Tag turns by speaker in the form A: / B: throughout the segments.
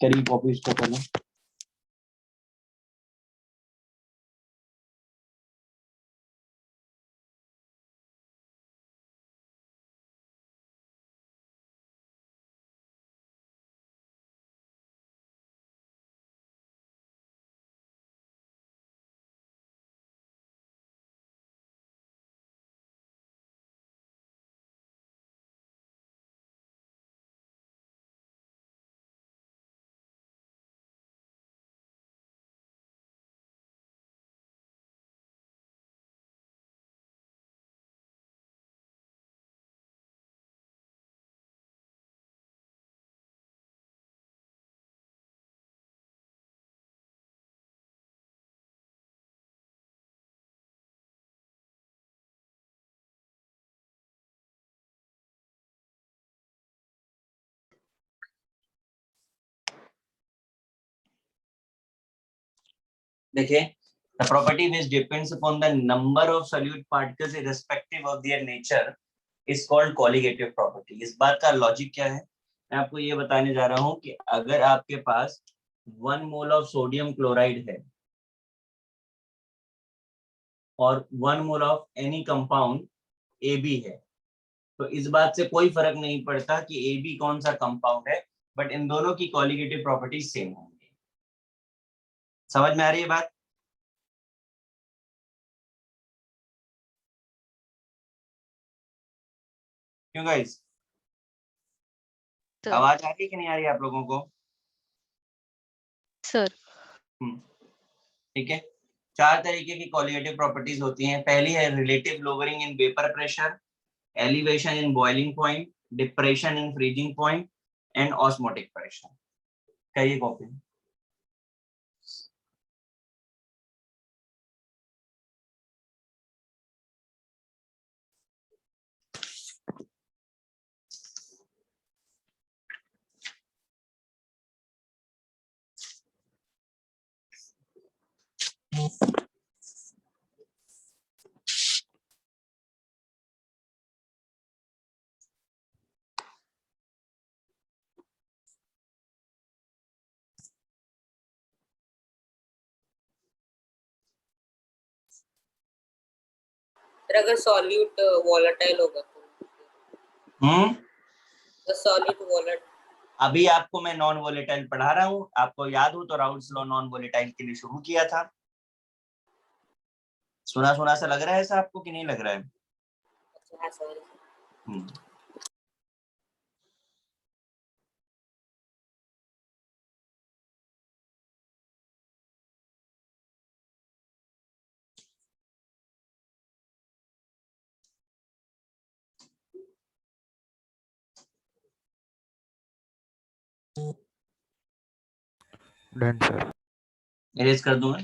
A: करिए कॉपी इसको पहले। देखिए, the property which depends upon the number of solute particles irrespective of their nature is called colligative property। इस बात का लॉजिक क्या है, मैं आपको ये बताने जा रहा हूं कि अगर आपके पास 1 मोल ऑफ सोडियम क्लोराइड है और 1 mole of any compound AB है, तो इस बात से कोई फर्क नहीं पड़ता कि AB कौन सा कंपाउंड है, बट इन दोनों की कॉलिगेटिव प्रॉपर्टीज सेम होंगी। समझ में आ रही है बात? क्यों गाइस, आवाज आ रही है कि नहीं आ रही है आप लोगों को?
B: सर
A: ठीक है, 4 तरीके की कॉलिगेटिव प्रॉपर्टीज होती हैं। पहली है relative lowering in vapour pressure, elevation in boiling point, depression in freezing point and osmotic pressure. कहिए कॉपी।
C: अगर सॉल्यूट वोलेटाइल होगा तो सॉल्यूट वोलेटाइल।
A: अभी आपको मैं नॉन वोलेटाइल पढ़ा रहा हूँ, आपको याद हो तो राउल्स लॉ नॉन वोलेटाइल के लिए शुरू किया था। सुना सुना सा लग रहा है ऐसा आपको कि नहीं लग रहा है? अच्छा,
B: डन सर।
A: इरेज कर दूंगा।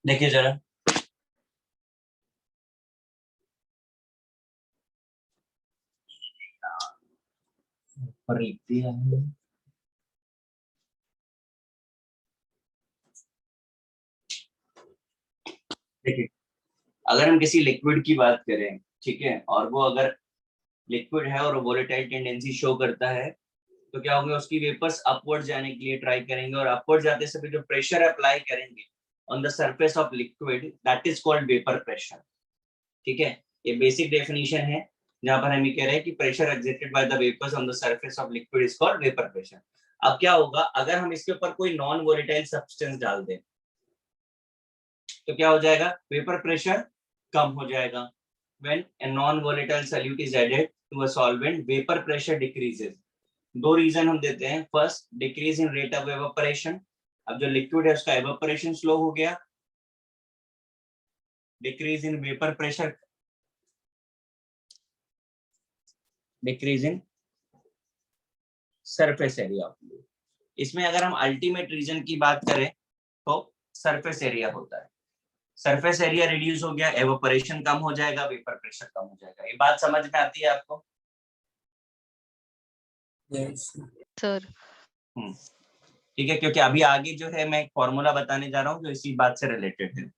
A: देखिए जरा, पर लिख दिया है। देखिए, अगर हम किसी लिक्विड की बात करें, ठीक है, और वो अगर लिक्विड है और वोलेटाइल टेंडेंसी शो करता है, तो क्या होगा, उसकी वेपर्स अपवर्ड जाने के लिए ट्राई करेंगे, और अपवर्ड जाते समय जो प्रेशर अप्लाई करेंगे on the surface of liquid, that is called vapour pressure. ठीक है, ये बेसिक डेफिनेशन है, जहां पर हम ये कह रहे हैं कि pressure exerted by the vapours on the surface of liquid is called vapour pressure. अब क्या होगा, अगर हम इसके ऊपर कोई नॉन वोलेटाइल सब्सटेंस डाल दें, तो क्या हो जाएगा, वेपर प्रेशर कम हो जाएगा। When a non-volatile solute is added to a solvent, vapor pressure decreases। दो रीजन हम देते हैं। First, decrease in rate of evaporation. अब जो लिक्विड है उसका एवापोरेशन स्लो हो गया। Decrease in vapour pressure, decrease in surface area. इसमें अगर हम अल्टीमेट रीजन की बात करें तो सरफेस एरिया होता है। सरफेस एरिया रिड्यूस हो गया, एवापोरेशन कम हो जाएगा, वेपर प्रेशर कम हो जाएगा। ये बात समझ में आती है आपको?
D: सर।
A: ठीक है, क्योंकि अभी आगे जो है मैं एक फॉर्मूला बताने जा रहा हूँ जो इसी बात से रिलेटेड है।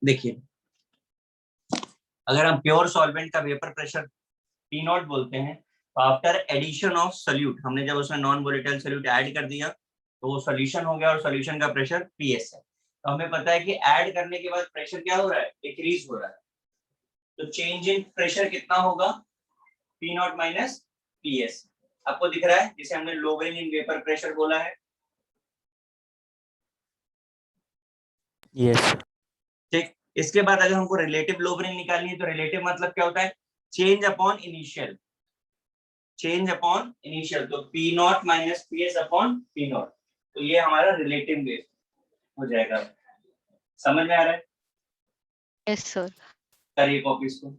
A: देखिए अगर हम प्योर सॉल्वेंट का वेपर प्रेशर पी नॉट बोलते हैं, तो आफ्टर एडिशन ऑफ सोल्यूट, हमने जब उसमें नॉन वोलेटाइल सोल्यूट ऐड कर दिया तो वो सोल्यूशन हो गया और सोल्यूशन का प्रेशर पीएस है। तो हमें पता है कि ऐड करने के बाद प्रेशर क्या हो रहा है, डिक्रीज हो रहा है। तो चेंज इन प्रेशर कितना होगा, पी नॉट माइनस पीएस। आपको दिख रहा है, जिसे हमने लोवरिंग इन वेपर प्रेशर बोला है।
B: यस।
A: ठीक, इसके बाद अगर हमको रिलेटिव लोवरिंग निकालनी है तो रिलेटिव मतलब क्या होता है, change upon initial, change upon initial. तो P naught minus P S upon P naught, तो ये हमारा रिलेटिव वेव हो जाएगा। समझ में आ रहा है?
D: Yes sir.
A: करिए कॉपी इसको।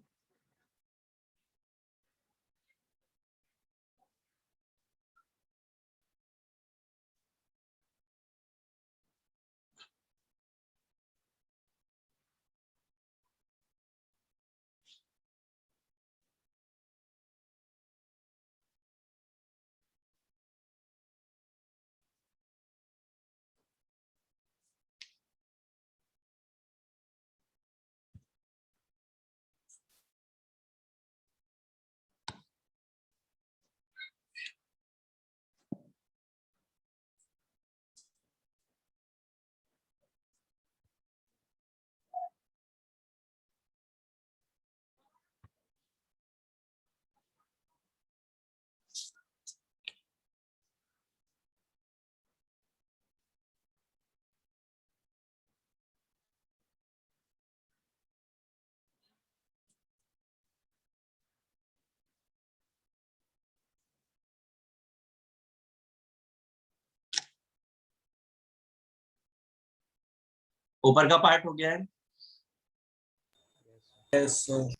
A: ऊपर का पार्ट हो गया है।
B: Yes sir.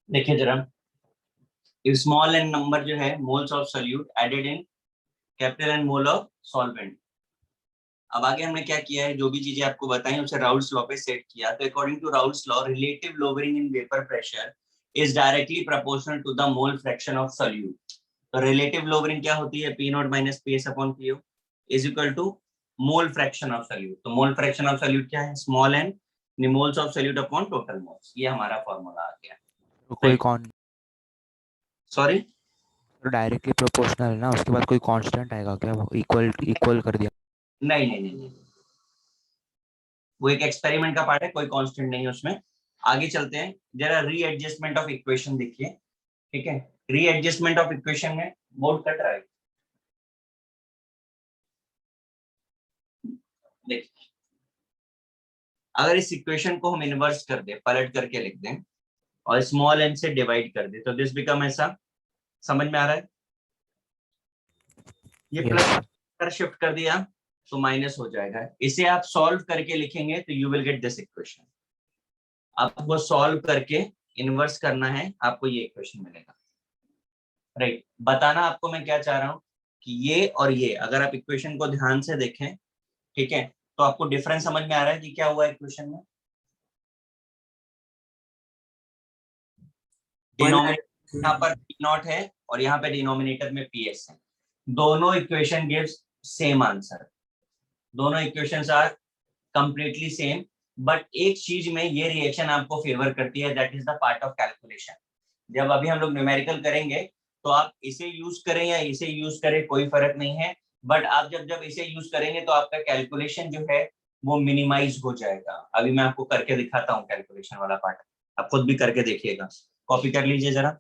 A: देखिए जरा, स्मॉल एन नंबर जो है moles of solute added in capital N mole of solvent. अब आगे हमने क्या किया है, जो भी चीजें आपको बताई उसे राउल्ट्स लॉ पे सेट किया। तो according to Raoult's law, relative lowering in vapour pressure is directly proportional to the mole fraction of solute. तो relative lowering क्या होती है? P naught minus PS upon PO is equal to mole fraction of solute. तो mole fraction of solute क्या है? Small n moles of solute upon total moles. ये हमारा formula आ गया.
B: तो कोई
A: Right.
B: कौन
A: Sorry,
B: तो डायरेक्टली प्रोपोर्शनल है ना, उसके बाद कोई कांस्टेंट आएगा क्या? वो इक्वल कर दिया.
A: नहीं नहीं नहीं नहीं, वो एक एक्सपेरिमेंट का पार्ट है, कोई कांस्टेंट नहीं है उसमें. आगे चलते हैं. जरा रीएडजस्टमेंट ऑफ इक्वेशन देखिए. ठीक है, रीएडजस्टमेंट ऑफ इक्वेशन में बोर्ड कट रहा है. देखिए, अगर इस इक्वेशन को हम इनवर्स कर दें, पलट करके लिख दें और स्मॉल एन से डिवाइड कर दें, तो दिस बिकम ऐसा. समझ में आ रहा है? ये
B: Yes.
A: प्लस कर शिफ्ट कर दिया तो माइनस हो जाएगा. इसे आप सॉल्व करके लिखेंगे तो you will get this equation. आपको सॉल्व करके इनवर्स करना है, आपको ये इक्वेशन मिलेगा. राइट. बताना आपको मैं क्या चाह रहा हूँ कि ये और ये, अगर आप इक्वेशन को ध्यान से देखें, ठीक है, तो आपको डिफरेंस समझ में आ रहा है कि क्या हुआ इक्वेशन में. डिनोमिनेटर यहाँ पर पी नॉट है और यहाँ पे डिनोमिनेटर में पी एस है. दोनों इक्वेशन गिव्स सेम आंसर. दोनों equations are completely same. But एक चीज में ये रिएक्शन आपको फेवर करती है, that is the part of calculation. जब अभी हम लोग न्यूमेरिकल करेंगे तो आप इसे यूज करें या इसे यूज करें कोई फर्क नहीं है. बट आप जब जब इसे यूज करेंगे तो आपका कैलकुलेशन जो है वो मिनिमाइज हो जाएगा. अभी मैं आपको करके दिखाता हूँ कैलकुलेशन वाला पार्ट. आप खुद भी करके देखिएगा. कॉपी कर लीजिए जरा.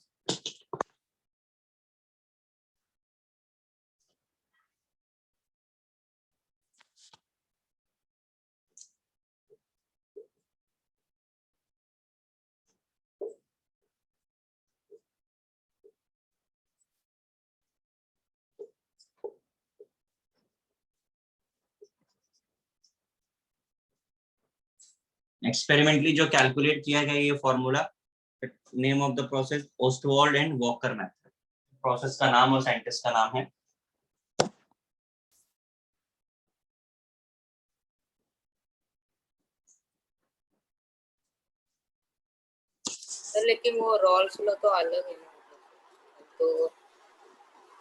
A: एक्सपेरिमेंटली जो कैलकुलेट किया गया ये formula, name of the process Ostwald and walker method. Process का नाम और साइंटिस्ट का नाम है.
C: सर लेकिन वो रॉल्स लॉ तो अलग है ना. तो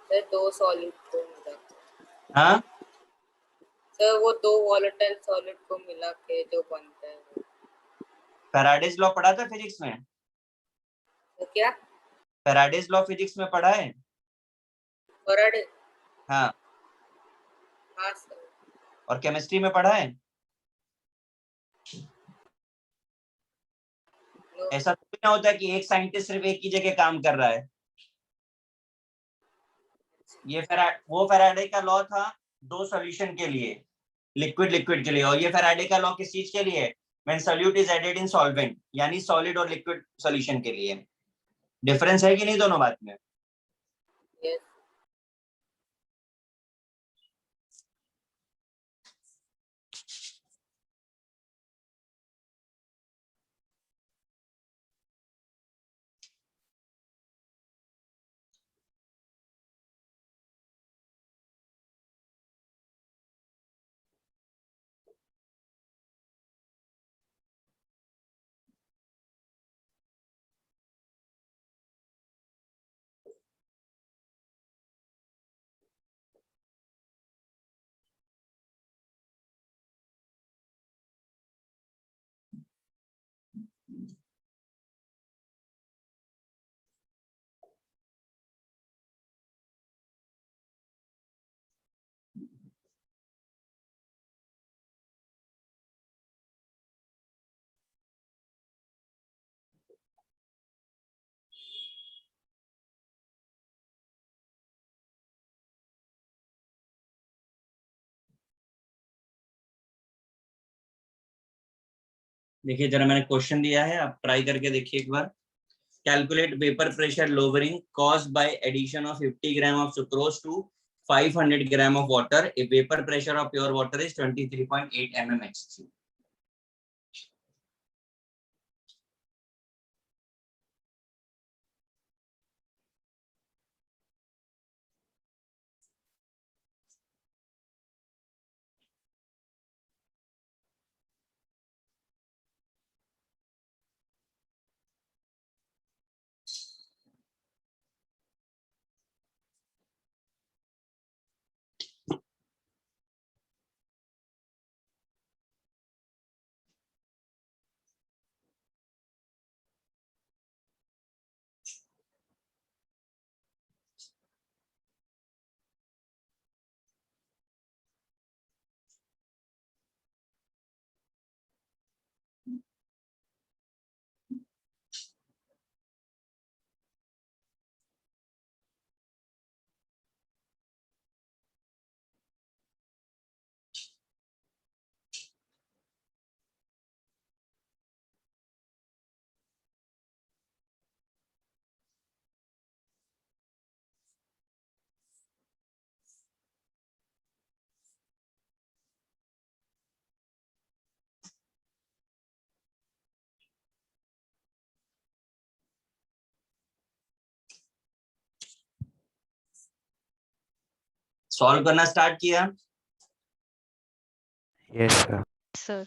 C: सर दो सॉलिड को मिला,
A: हाँ,
C: सर वो दो वॉलेटाइल सॉलिड को मिला के जो बनता है
A: फैराडेज लॉ पढ़ा था फिजिक्स में.
C: तो क्या
A: फैराडेज लॉ फिजिक्स में पढ़ा है.
C: फैराडे.
A: हाँ,
C: हाँ सर.
A: और केमिस्ट्री में पढ़ा है.
C: नो.
A: ऐसा तो ना होता है कि एक साइंटिस्ट सिर्फ एक ही जगह काम कर रहा है. ये वो फैराडे का लॉ था दो सॉल्यूशन के लिए, लिक्विड लिक्विड के लिए. और ये फैराडे का लॉ किस चीज के लिए? When solute is added in solvent, यानी सॉलिड और लिक्विड सॉल्यूशन के लिए. डिफरेंस है कि नहीं दोनों बात में?
C: यस.
A: देखिए जरा, मैंने क्वेश्चन दिया है, आप ट्राई करके देखिए एक बार. Calculate vapour pressure lowering caused by addition of 50 gram of sucrose to 500 gram of water if vapor pressure of pure water is 23.8 mmHg. Solve करना स्टार्ट किया?
B: Yes sir.
D: सर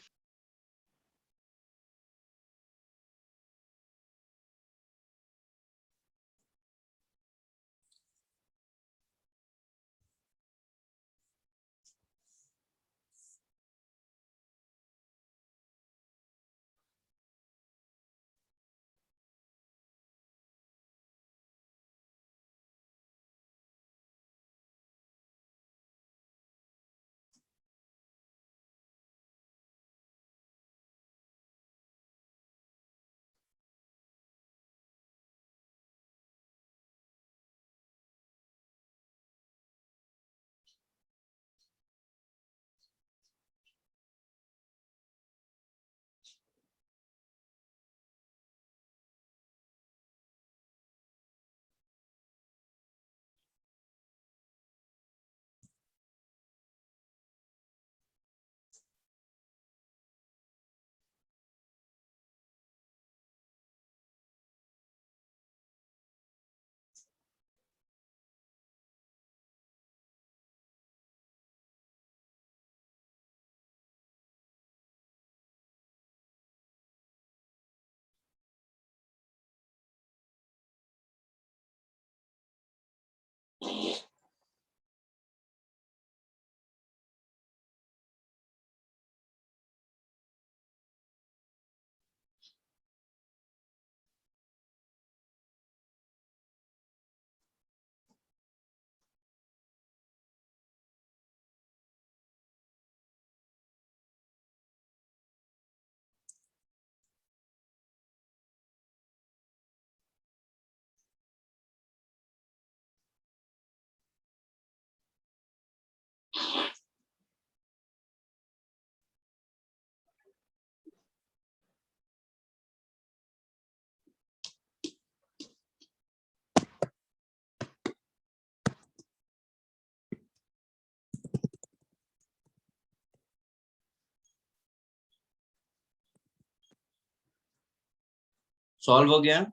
A: सॉल्व हो गया?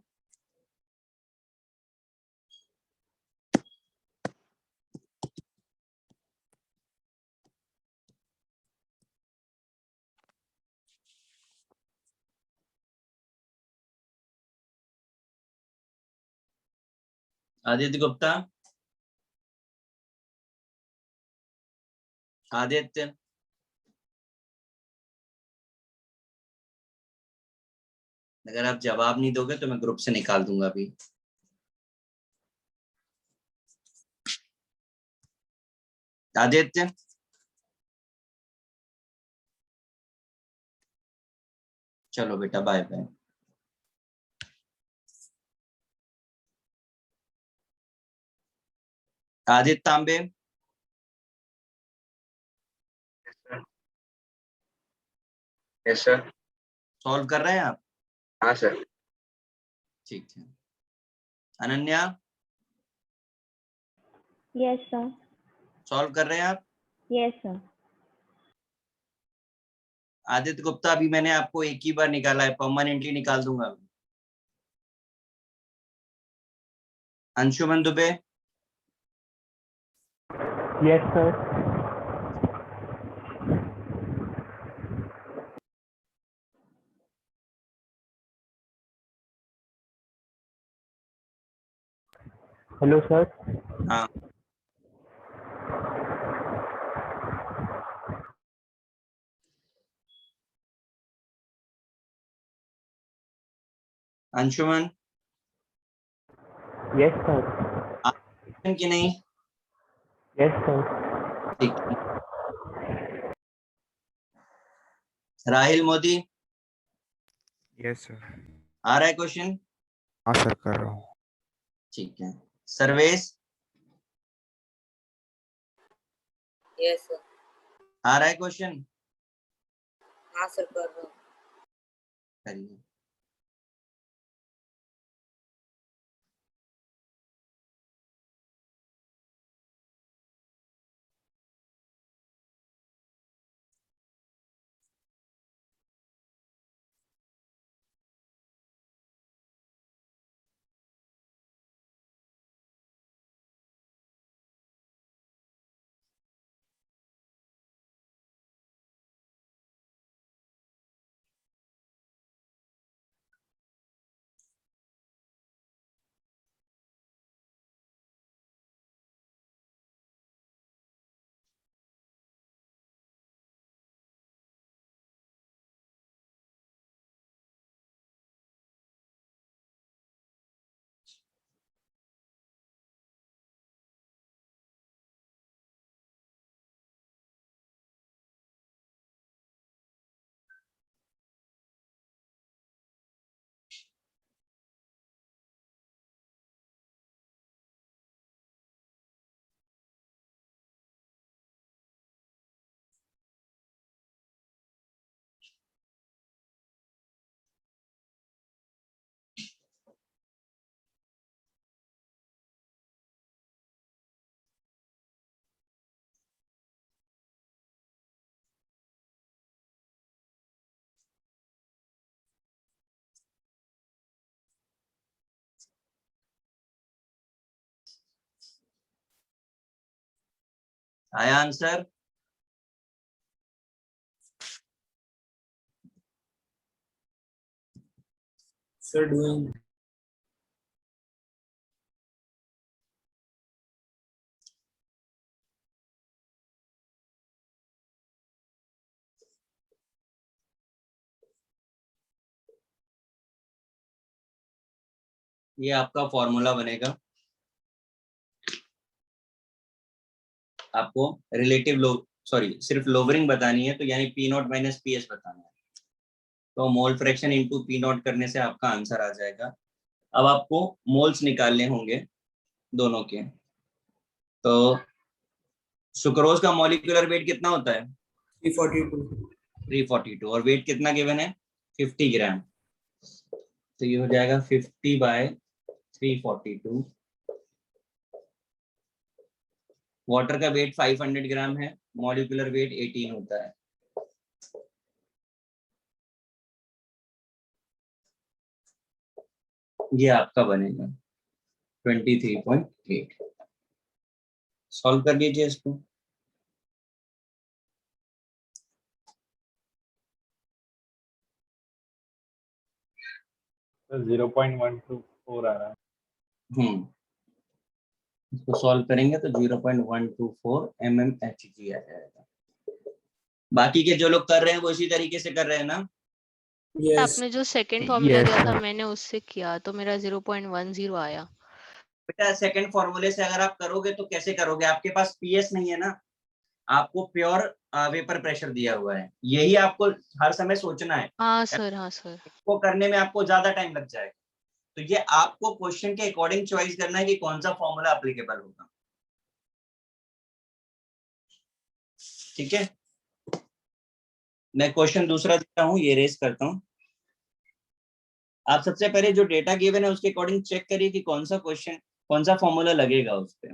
A: आदित्य गुप्ता, आदित्य, अगर आप जवाब नहीं दोगे तो मैं ग्रुप से निकाल दूंगा अभी। आदित्य, चलो बेटा बाय बाय। आदित्य तांबे,
E: यस सर।
A: सॉल्व कर रहे हैं आप?
E: हाँ सर।
A: ठीक है। Ananya,
F: yes sir.
A: सॉल्व कर रहे हैं आप?
F: Yes sir.
A: आदित्य गुप्ता, अभी मैंने आपको एक ही बार निकाला है, परमानेंटली निकाल दूंगा। Anshuman Dubey,
G: yes sir. Hello sir.
A: हाँ अंशुमन,
G: यस सर।
A: कि नहीं?
G: Yes sir.
A: ठीक है। Rahil Modi,
B: yes sir.
A: आ रहा है क्वेश्चन?
B: हाँ सर कर रहा हूँ।
A: ठीक है। Sarvesh,
C: yes sir.
A: आ रहा है क्वेश्चन?
C: हाँ सर कर रहा हूँ।
A: करिए। आया आंसर?
H: Sir, doing.
A: ये आपका फॉर्मूला बनेगा, आपको रिलेटिव लो सॉरी सिर्फ लोवरिंग बतानी है, तो यानी P naught minus P S बताना है, तो mole fraction into P not करने से आपका आंसर आ जाएगा। अब आपको मोल्स निकालने होंगे दोनों के, तो सुक्रोज का मॉलिक्यूलर वेट कितना होता है?
H: 342.
A: 342, और वेट कितना गिवन है? 50 ग्राम, तो ये हो जाएगा 50/342। वाटर का वेट 500 ग्राम है, मॉलिक्यूलर वेट 18 होता है। ये आपका बनेगा 23.8। सॉल्व कर लीजिए इसको।
G: सर 0.124 आ रहा है।
A: इसको सॉल्व करेंगे तो 0.124 mmHg आ जाएगा। बाकी के जो लोग कर रहे हैं वो इसी तरीके से कर रहे हैं ना?
H: Yes.
D: आपने जो सेकंड फॉर्मूला
B: Yes,
D: दिया था
B: sir.
D: मैंने उससे किया तो मेरा 0.10 आया।
A: बेटा सेकंड फॉर्मूले से अगर आप करोगे तो कैसे करोगे? आपके पास पीएस नहीं है ना, आपको प्योर वेपर प्रेशर दिया हुआ है, यही आपको हर समय सोचना है।
D: हाँ सर, हाँ सर।
A: इसको करने में आपको ज्यादा टाइम लग जाएगा, तो ये आपको क्वेश्चन के अकॉर्डिंग चॉइस करना है कि कौन सा फॉर्मूला एप्लीकेबल होगा। ठीक है, मैं क्वेश्चन दूसरा देता हूँ, ये रेस करता हूँ। आप सबसे पहले जो डेटा गिवन है उसके अकॉर्डिंग चेक करिए कि कौन सा क्वेश्चन, कौन सा फॉर्मूला लगेगा उस पे।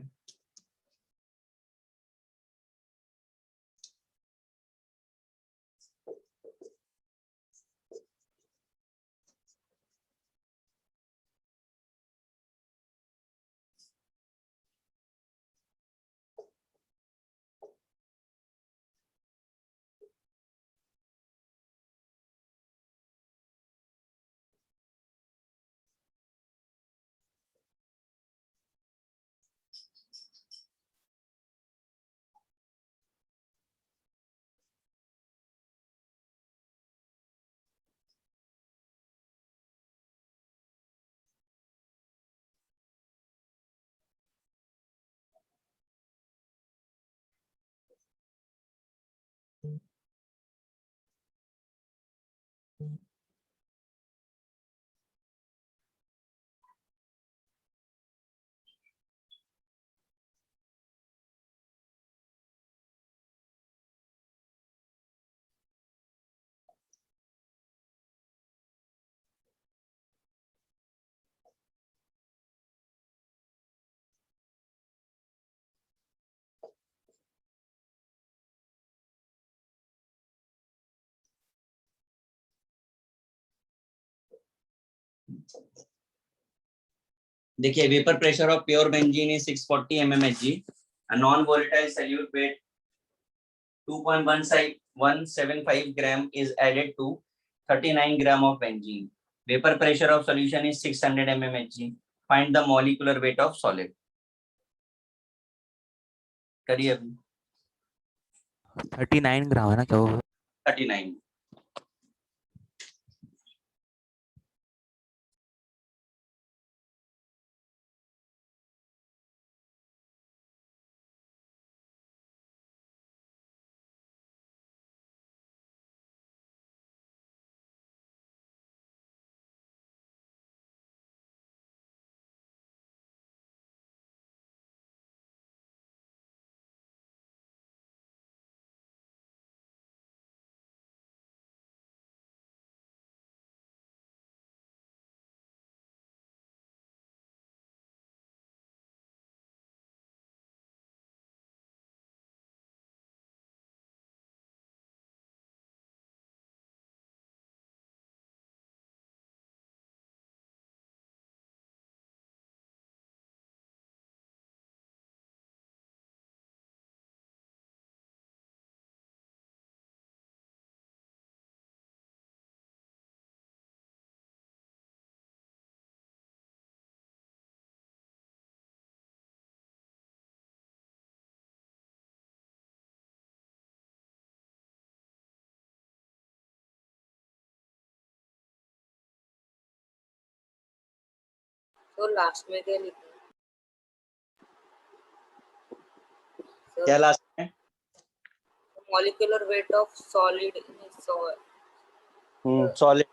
A: देखिए, vapour pressure of pure benzene is 640 mmHg, a non volatile solute weight 2.175 gram is added to 39 gram of benzene. Vapor pressure of solution is 600 mmHg. Find the molecular weight of solid. करिए अभी।
B: 39 ग्राम है ना क्या वो?
A: 39।
C: तो last में क्या लिखा है?
A: क्या लास्ट में?
C: Molecular weight of solid in soil.
A: Solid.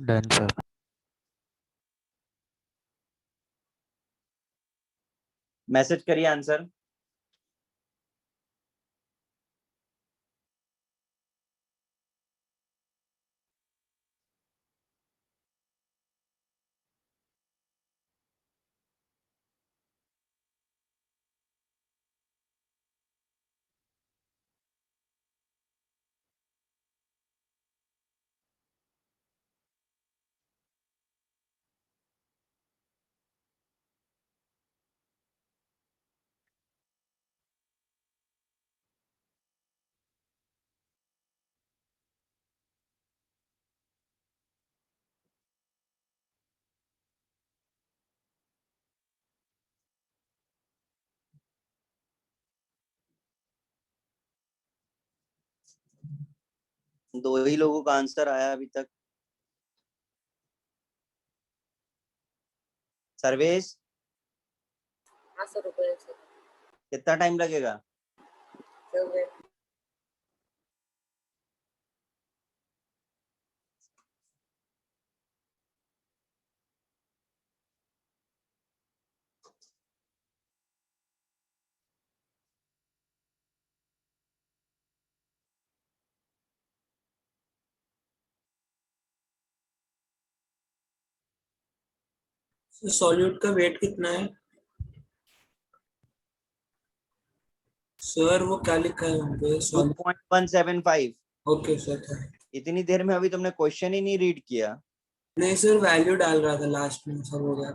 B: Done sir.
A: Message करिए आंसर. दो ही लोगों का आंसर आया अभी तक. सर्वेश,
C: हाँ सर, रुपये सर.
A: कितना टाइम लगेगा?
C: Sir wait.
H: सॉल्यूट का वेट कितना है सर? वो क्या लिखा है वहाँ पे?
A: 2.175.
H: Okay sir.
A: इतनी देर में अभी तुमने क्वेश्चन ही नहीं रीड किया.
H: नहीं सर, वैल्यू डाल रहा था लास्ट में, सब हो गया.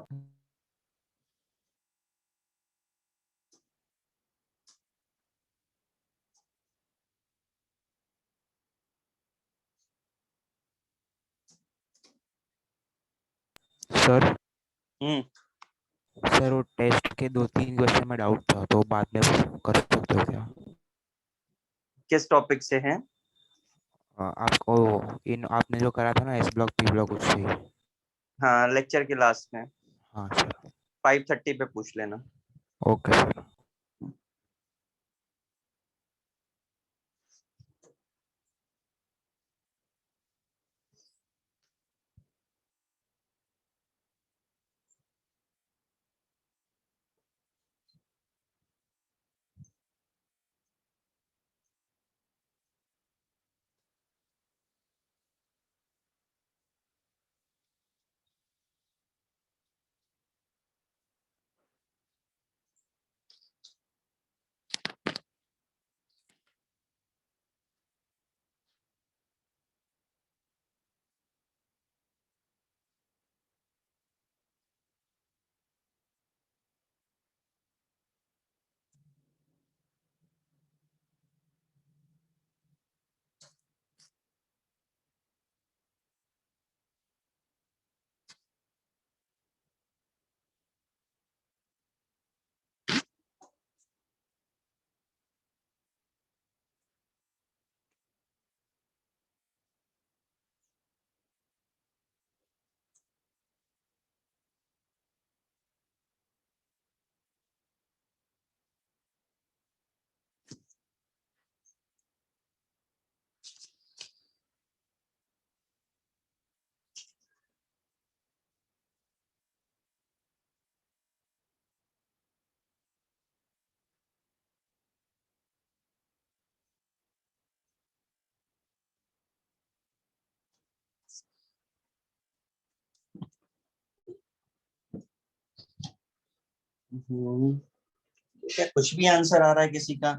B: सर
A: हम्म.
B: सर वो टेस्ट के 2-3 क्वेश्चन में डाउट था तो बाद में कर सकते हो क्या?
A: किस टॉपिक से हैं?
B: आपको इन आपने जो करा था ना एस ब्लॉक पी ब्लॉक उससे.
A: हाँ, लेक्चर के लास्ट में
B: हाँ सर.
A: 5:30 पे पूछ लेना.
B: Okay sir.
A: क्या कुछ भी आंसर आ रहा है किसी का?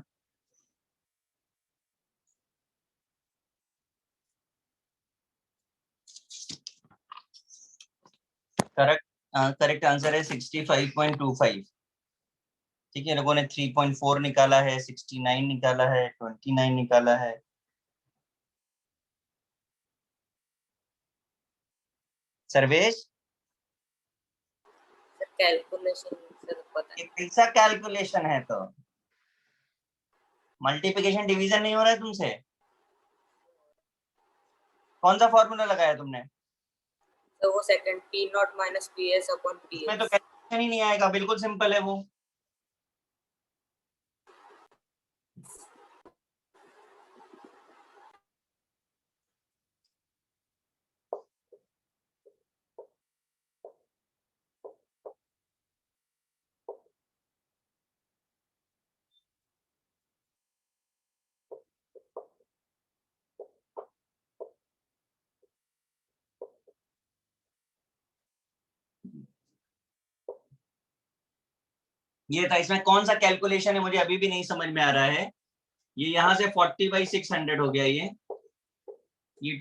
A: करेक्ट आंसर है 65.25। ठीक है, लोगों ने 3.4 निकाला है, 69 निकाला है, 29 निकाला है। सर्वेश,
C: सर कैलकुलेशन सर पता
A: ये
C: नहीं।
A: कैसा कैलकुलेशन है? तो मल्टीप्लिकेशन डिवीजन नहीं हो रहा है तुमसे? कौन सा फॉर्मूला लगाया तुमने?
C: तो वो second P naught minus P S upon P
A: इसमें तो
C: एस।
A: कैलकुलेशन ही नहीं आएगा, बिल्कुल सिंपल है वो। ये था, इसमें कौन सा कैलकुलेशन है मुझे अभी भी नहीं समझ में आ रहा है। ये यहाँ से 40/600 हो गया, ये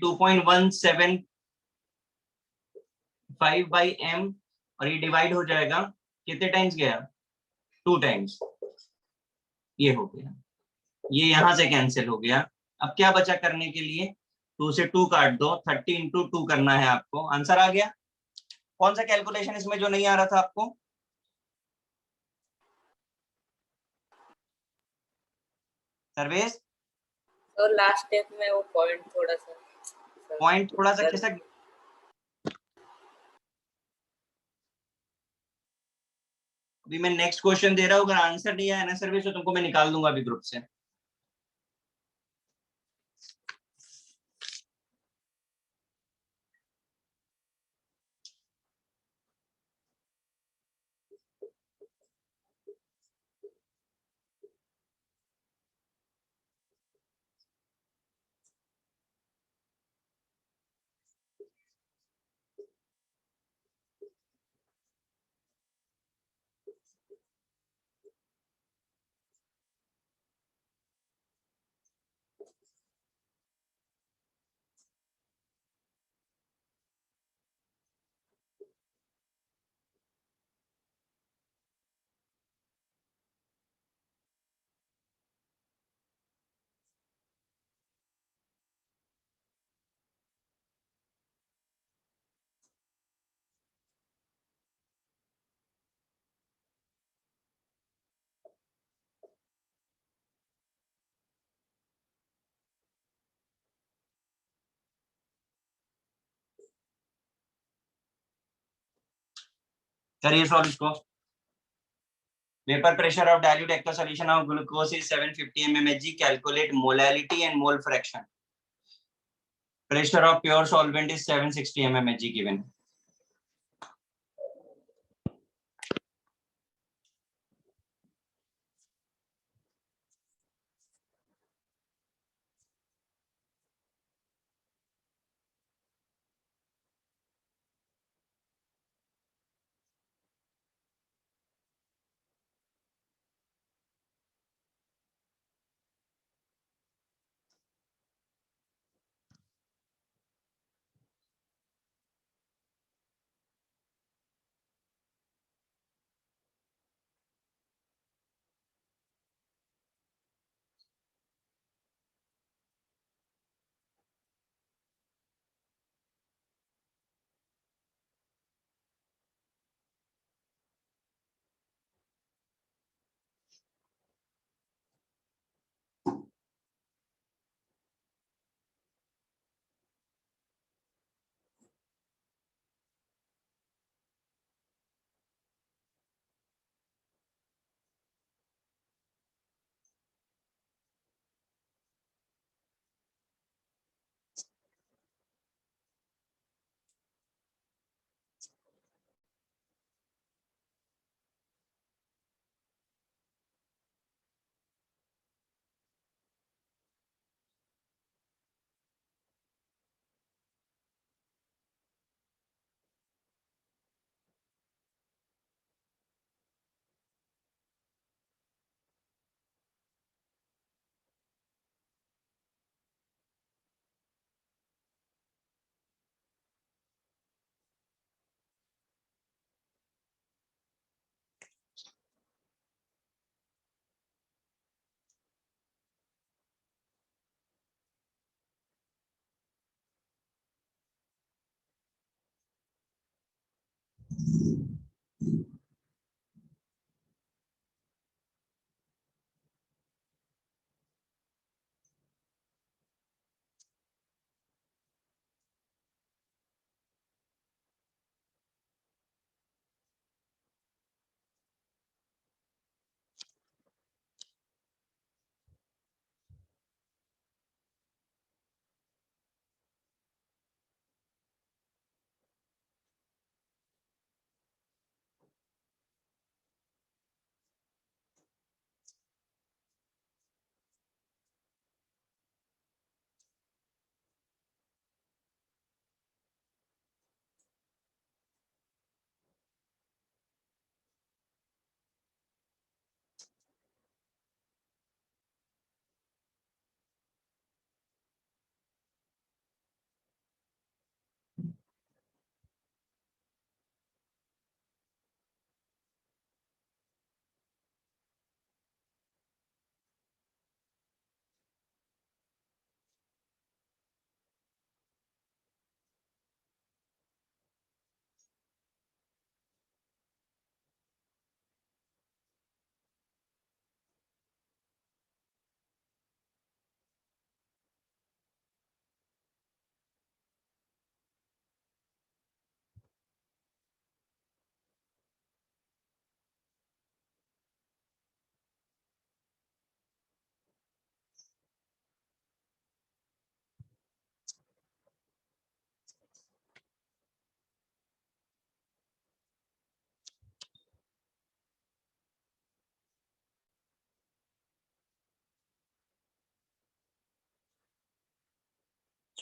A: 2.175/m, और ये डिवाइड हो जाएगा, कितने टाइम्स गया? 2 टाइम्स। ये हो गया, ये यहाँ से कैंसिल हो गया। अब क्या बचा करने के लिए? 2 से 2 काट दो, 30 × 2 करना है आपको। आंसर आ गया। कौन सा कैलकुलेशन इसमें जो नहीं आ रहा था आपको? सर्वेश,
C: तो लास्ट स्टेप में वो पॉइंट थोड़ा सा
A: पॉइंट थोड़ा सा
C: सर
A: कैसा? अभी मैं नेक्स्ट क्वेश्चन दे रहा हूँ, अगर आंसर नहीं आया ना सर्वेश तो तुमको मैं निकाल दूंगा अभी ग्रुप से। करिए सॉल्व इसको। Vapor pressure of dilute aqueous solution of glucose is 750 mmHg. Calculate molality and mole fraction. Pressure of pure solvent is 760 mmHg given.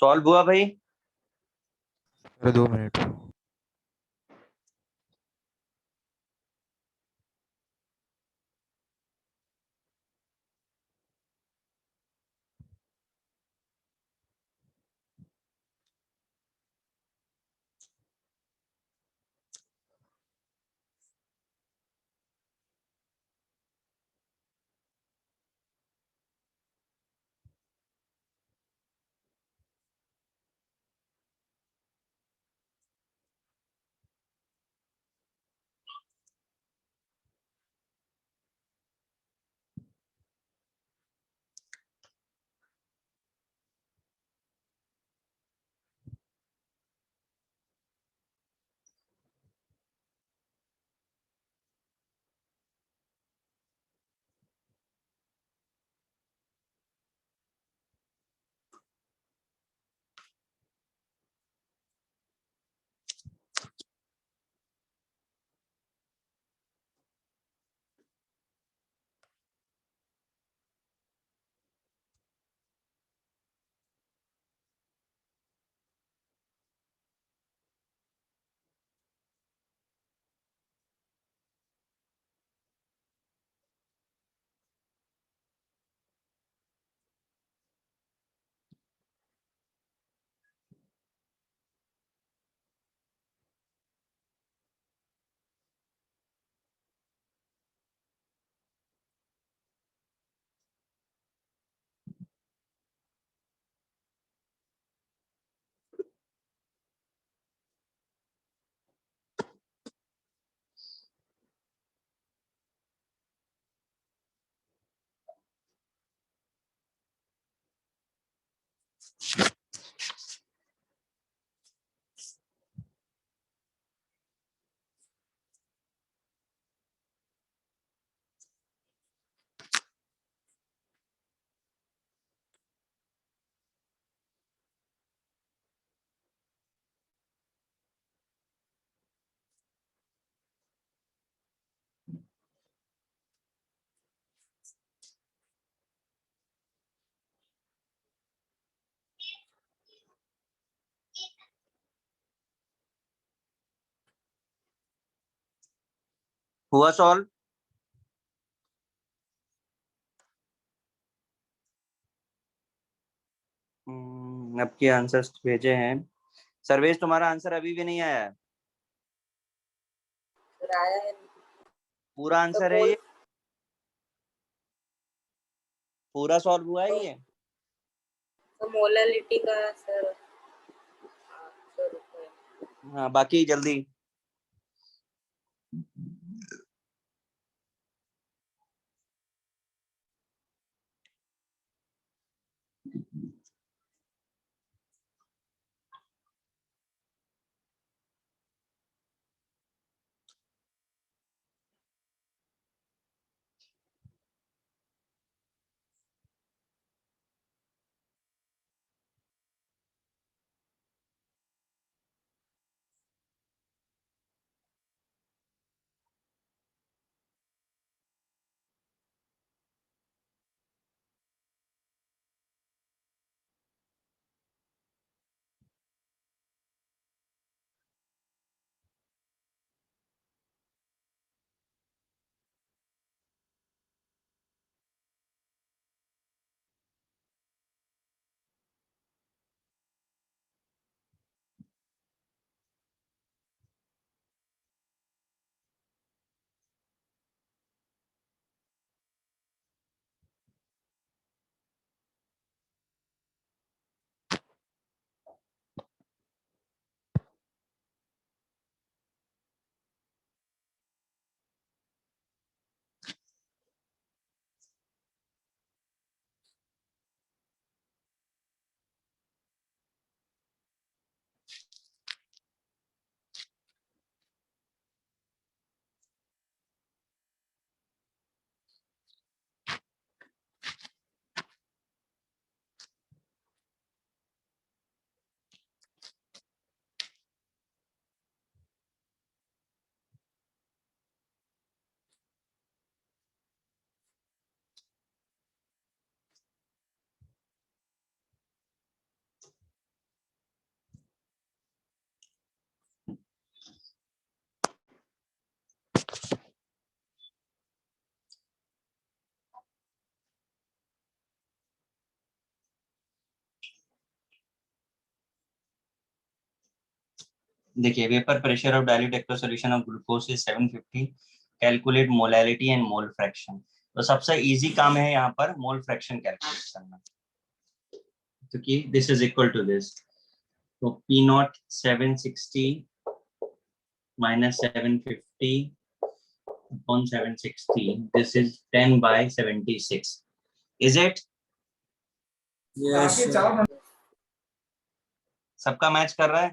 A: Solve हुआ भाई?
B: 2 मिनट।
A: हुआ सॉल्व? अब के आंसर्स भेजे हैं। सर्वेश तुम्हारा आंसर अभी भी नहीं आया है?
C: सर आया है।
A: पूरा
C: तो
A: आंसर है
C: मोल
A: ये? पूरा सॉल्व हुआ है ये?
C: तो मोलालिटी का सर आंसर होता है।
A: हाँ बाकी जल्दी। देखिए vapour pressure of dilute aqueous solution of glucose is 750, calculate molality and mole fraction. तो सबसे इजी काम है यहाँ पर मोल फ्रैक्शन कैलकुलेट करना, क्योंकि this is equal to this, तो P naught 760 minus 750 upon 760, this is 10 by 76, is it?
H: Yes, sir.
A: सबका मैच कर रहा है?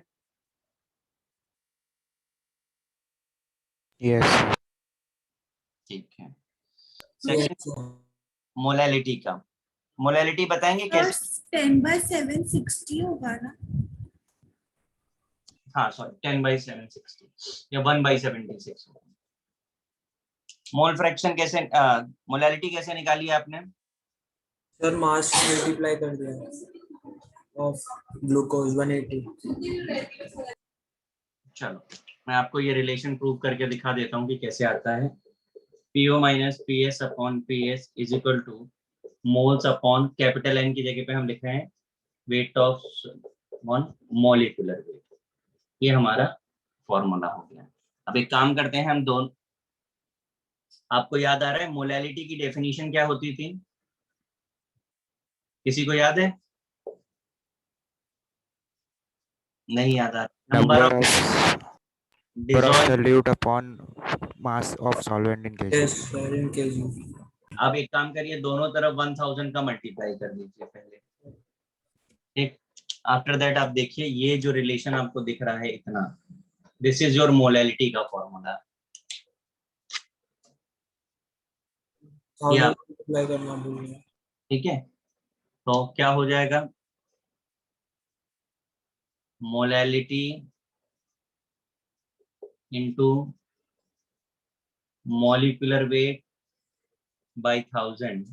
B: यस
A: ठीक है।
H: Yes,
A: second
H: sir.
A: मोलैलिटी का, मोलैलिटी बताएंगे कैसे?
I: 10 by 760 होगा ना?
A: हाँ सॉरी 10 by 760 या 1 by 76। मोल फ्रैक्शन कैसे, मोलैलिटी कैसे निकाली है आपने?
H: सर मास मल्टीप्लाई कर दिया ऑफ ग्लूकोज 180।
A: चलो मैं आपको ये रिलेशन प्रूव करके दिखा देता हूँ कि कैसे आता है। PO minus PS upon PS is equal two moles upon capital N की जगह पे हम लिख रहे हैं weight of on molecular weight. ये हमारा फॉर्मूला हो गया। अब एक काम करते हैं हम दोनों, आपको याद आ रहा है मोलैलिटी की डेफिनेशन क्या होती थी? किसी को याद है? नहीं याद आ रहा। Number
B: number
A: of
B: of
A: dissolve.
B: Solute upon mass of solvent in KG.
H: Yes sir, in KG.
A: अब एक काम करिए, दोनों तरफ 1000 का मल्टीप्लाई कर दीजिए पहले, ठीक। आफ्टर दैट आप देखिए ये जो रिलेशन आपको दिख रहा है इतना, दिस इज योर मोलैलिटी का फॉर्मूला। ये आप
H: मल्टीप्लाई करना भूल गया।
A: ठीक है, तो क्या हो जाएगा? Molality into molecular weight by 1000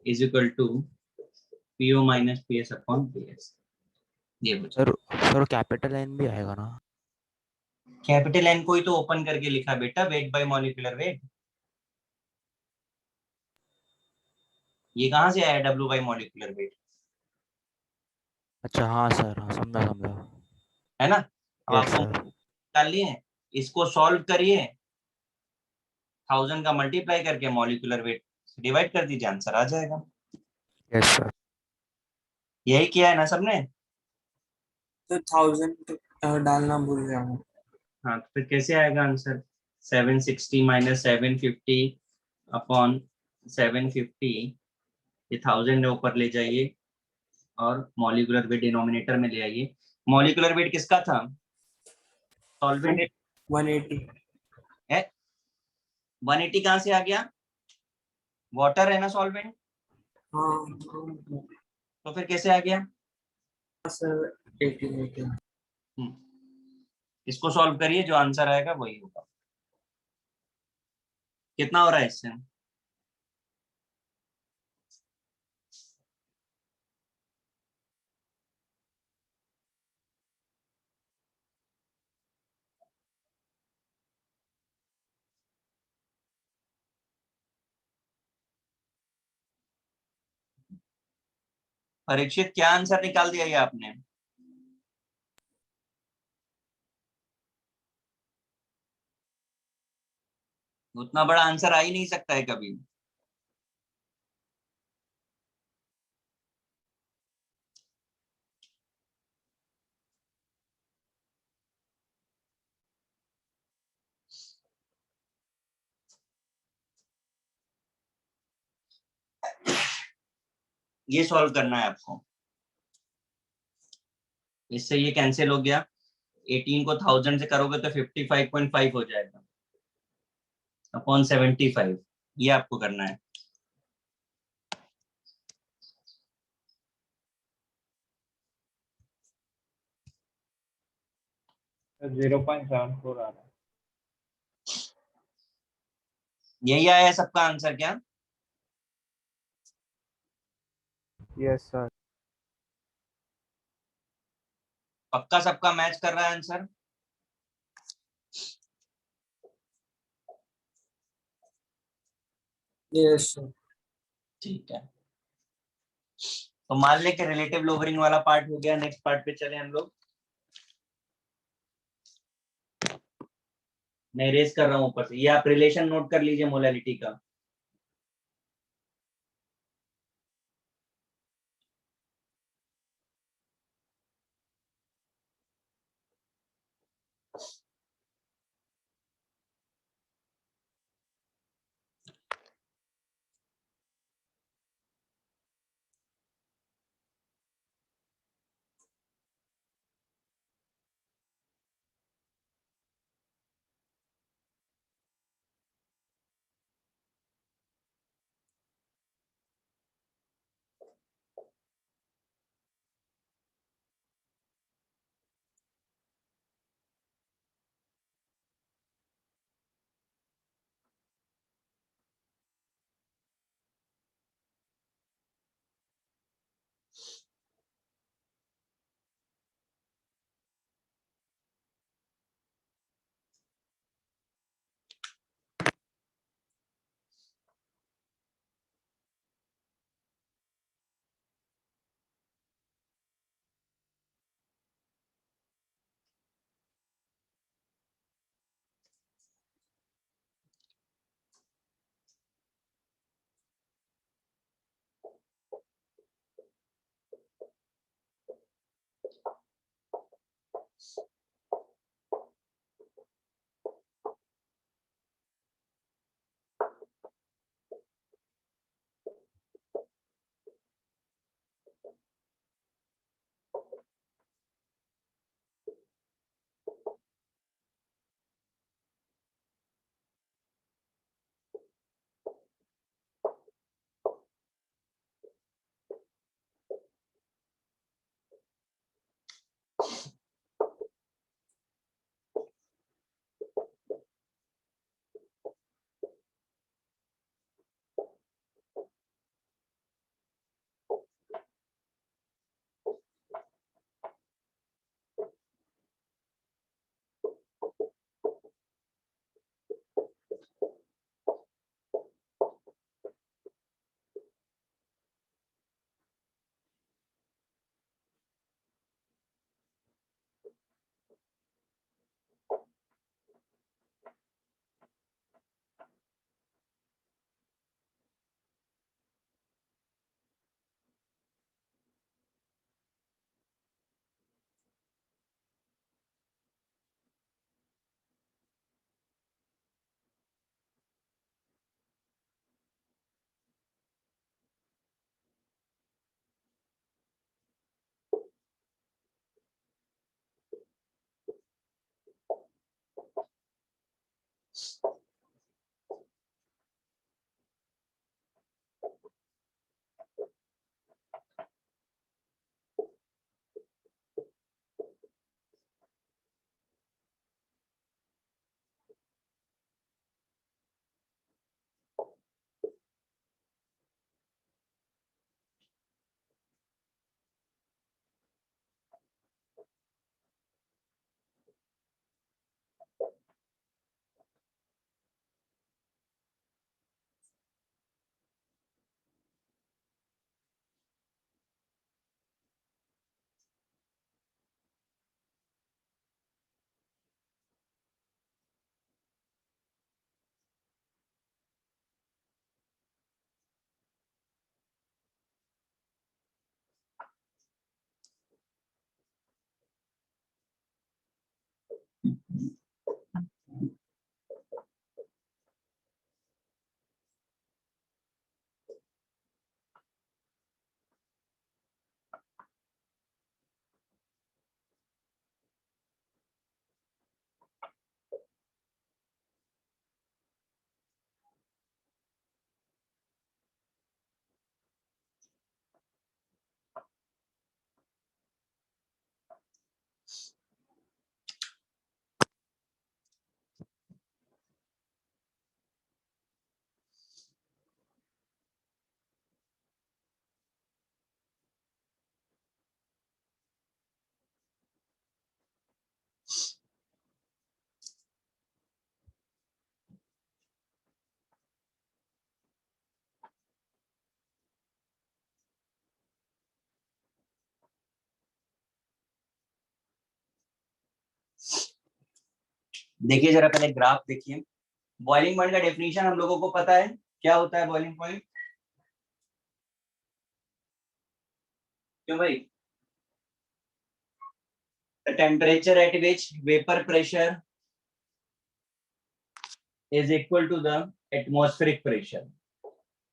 A: is equal to PO minus PS upon PS। ये हो
B: सर सर कैपिटल एन भी आएगा ना?
A: कैपिटल N को ही तो ओपन करके लिखा बेटा, वेट बाय मॉलिक्यूलर वेट। ये कहाँ से आया W बाय मॉलिक्यूलर वेट?
B: अच्छा हाँ सर, हाँ समझा समझा।
A: है ना? अब
B: यस
A: आपको
B: सर।
A: निकाल लिए, इसको सॉल्व करिए, 1000 का मल्टीप्लाई करके मॉलिक्यूलर वेट डिवाइड कर दीजिए, आंसर आ जाएगा।
B: Yes sir.
A: यही किया है ना सबने?
H: तो 1000 डालना भूल गया हूँ।
A: हाँ तो फिर कैसे आएगा आंसर? 760 माइनस 750 अपॉन 750, ये 1000 ऊपर ले जाइए और मॉलिक्यूलर वेट डिनोमिनेटर में ले आइए। मॉलिक्यूलर वेट किसका था? सॉल्वेंट
H: 180।
A: है। 180 कहाँ से आ गया? वाटर है ना सॉल्वेंट,
H: हाँ
A: तो फिर कैसे आ गया?
H: सर 80।
A: इसको सॉल्व करिए, जो आंसर आएगा वही होगा। कितना हो रहा है इससे? परीक्षित क्या आंसर निकाल दिया ये आपने? उतना बड़ा आंसर आ ही नहीं सकता है कभी। ये सॉल्व करना है आपको। इससे ये कैंसिल हो गया, 18 को 1000 से करोगे तो 55.5 हो जाएगा अपॉन 75, ये आपको करना है।
G: तो 0.74 आ रहा है।
A: यही आया है सबका आंसर क्या?
B: Yes sir.
A: पक्का सबका मैच कर रहा है आंसर?
H: Yes sir.
A: ठीक है, तो मान ले कि रिलेटिव लोवरिंग वाला पार्ट हो गया। नेक्स्ट पार्ट पे चले हम लोग। मैं रेस कर रहा हूँ ऊपर से, ये आप रिलेशन नोट कर लीजिए मोलालिटी का। देखिए जरा पहले ग्राफ देखिए। बॉइलिंग पॉइंट का डेफिनेशन हम लोगों को पता है, क्या होता है बॉइलिंग पॉइंट? क्यों भाई? The temperature at which vapour pressure is equal to the atmospheric pressure.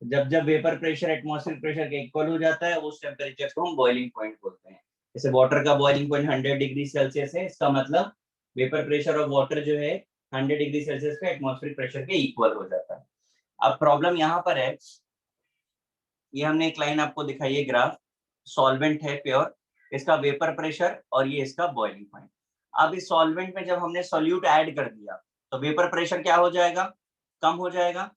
A: जब जब वेपर प्रेशर एटमॉस्फेरिक प्रेशर के इक्वल हो जाता है उस टेम्परेचर को हम बॉइलिंग पॉइंट बोलते हैं। जैसे वाटर का बॉइलिंग पॉइंट 100 डिग्री सेल्सियस है, इसका मतलब वेपर प्रेशर ऑफ वाटर जो है 100 डिग्री सेल्सियस पे एटमॉस्फेरिक प्रेशर के इक्वल हो जाता है। अब प्रॉब्लम यहाँ पर है, ये हमने एक लाइन आपको दिखाई है ग्राफ, सॉल्वेंट है प्योर, इसका वेपर प्रेशर और ये इसका बॉइलिंग पॉइंट। अब इस सॉल्वेंट में जब हमने सोल्यूट ऐड कर दिया तो वेपर प्रेशर क्या हो जाएगा? कम हो जाएगा,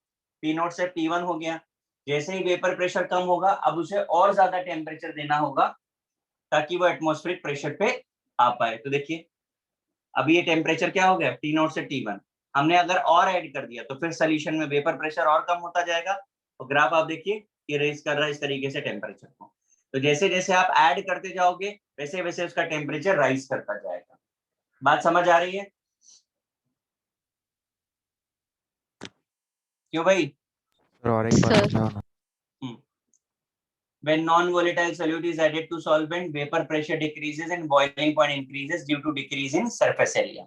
A: P0 से P1 हो गया। जैसे ही वेपर प्रेशर कम होगा अब उसे और ज्यादा टेम्परेचर देना होगा ताकि वो एटमॉस्फेरिक प्रेशर पे आ पाए। तो देखिए अभी ये टेम्परेचर क्या हो गया, T0 से T1, हमने अगर और ऐड कर दिया तो फिर सोल्यूशन में वेपर प्रेशर और कम होता जाएगा। तो ग्राफ आप देखिए ये रेज कर रहा है इस तरीके से टेम्परेचर को। तो जैसे जैसे आप ऐड करते जाओगे वैसे वैसे उसका टेम्परेचर राइज करता जाएगा। बात समझ आ रही है? क्यों भाई?
B: सर और एक बार
D: सर
B: समझाओ ना।
A: When non-volatile solute is added to solvent, vapor pressure decreases and boiling point increases due to decrease in surface area.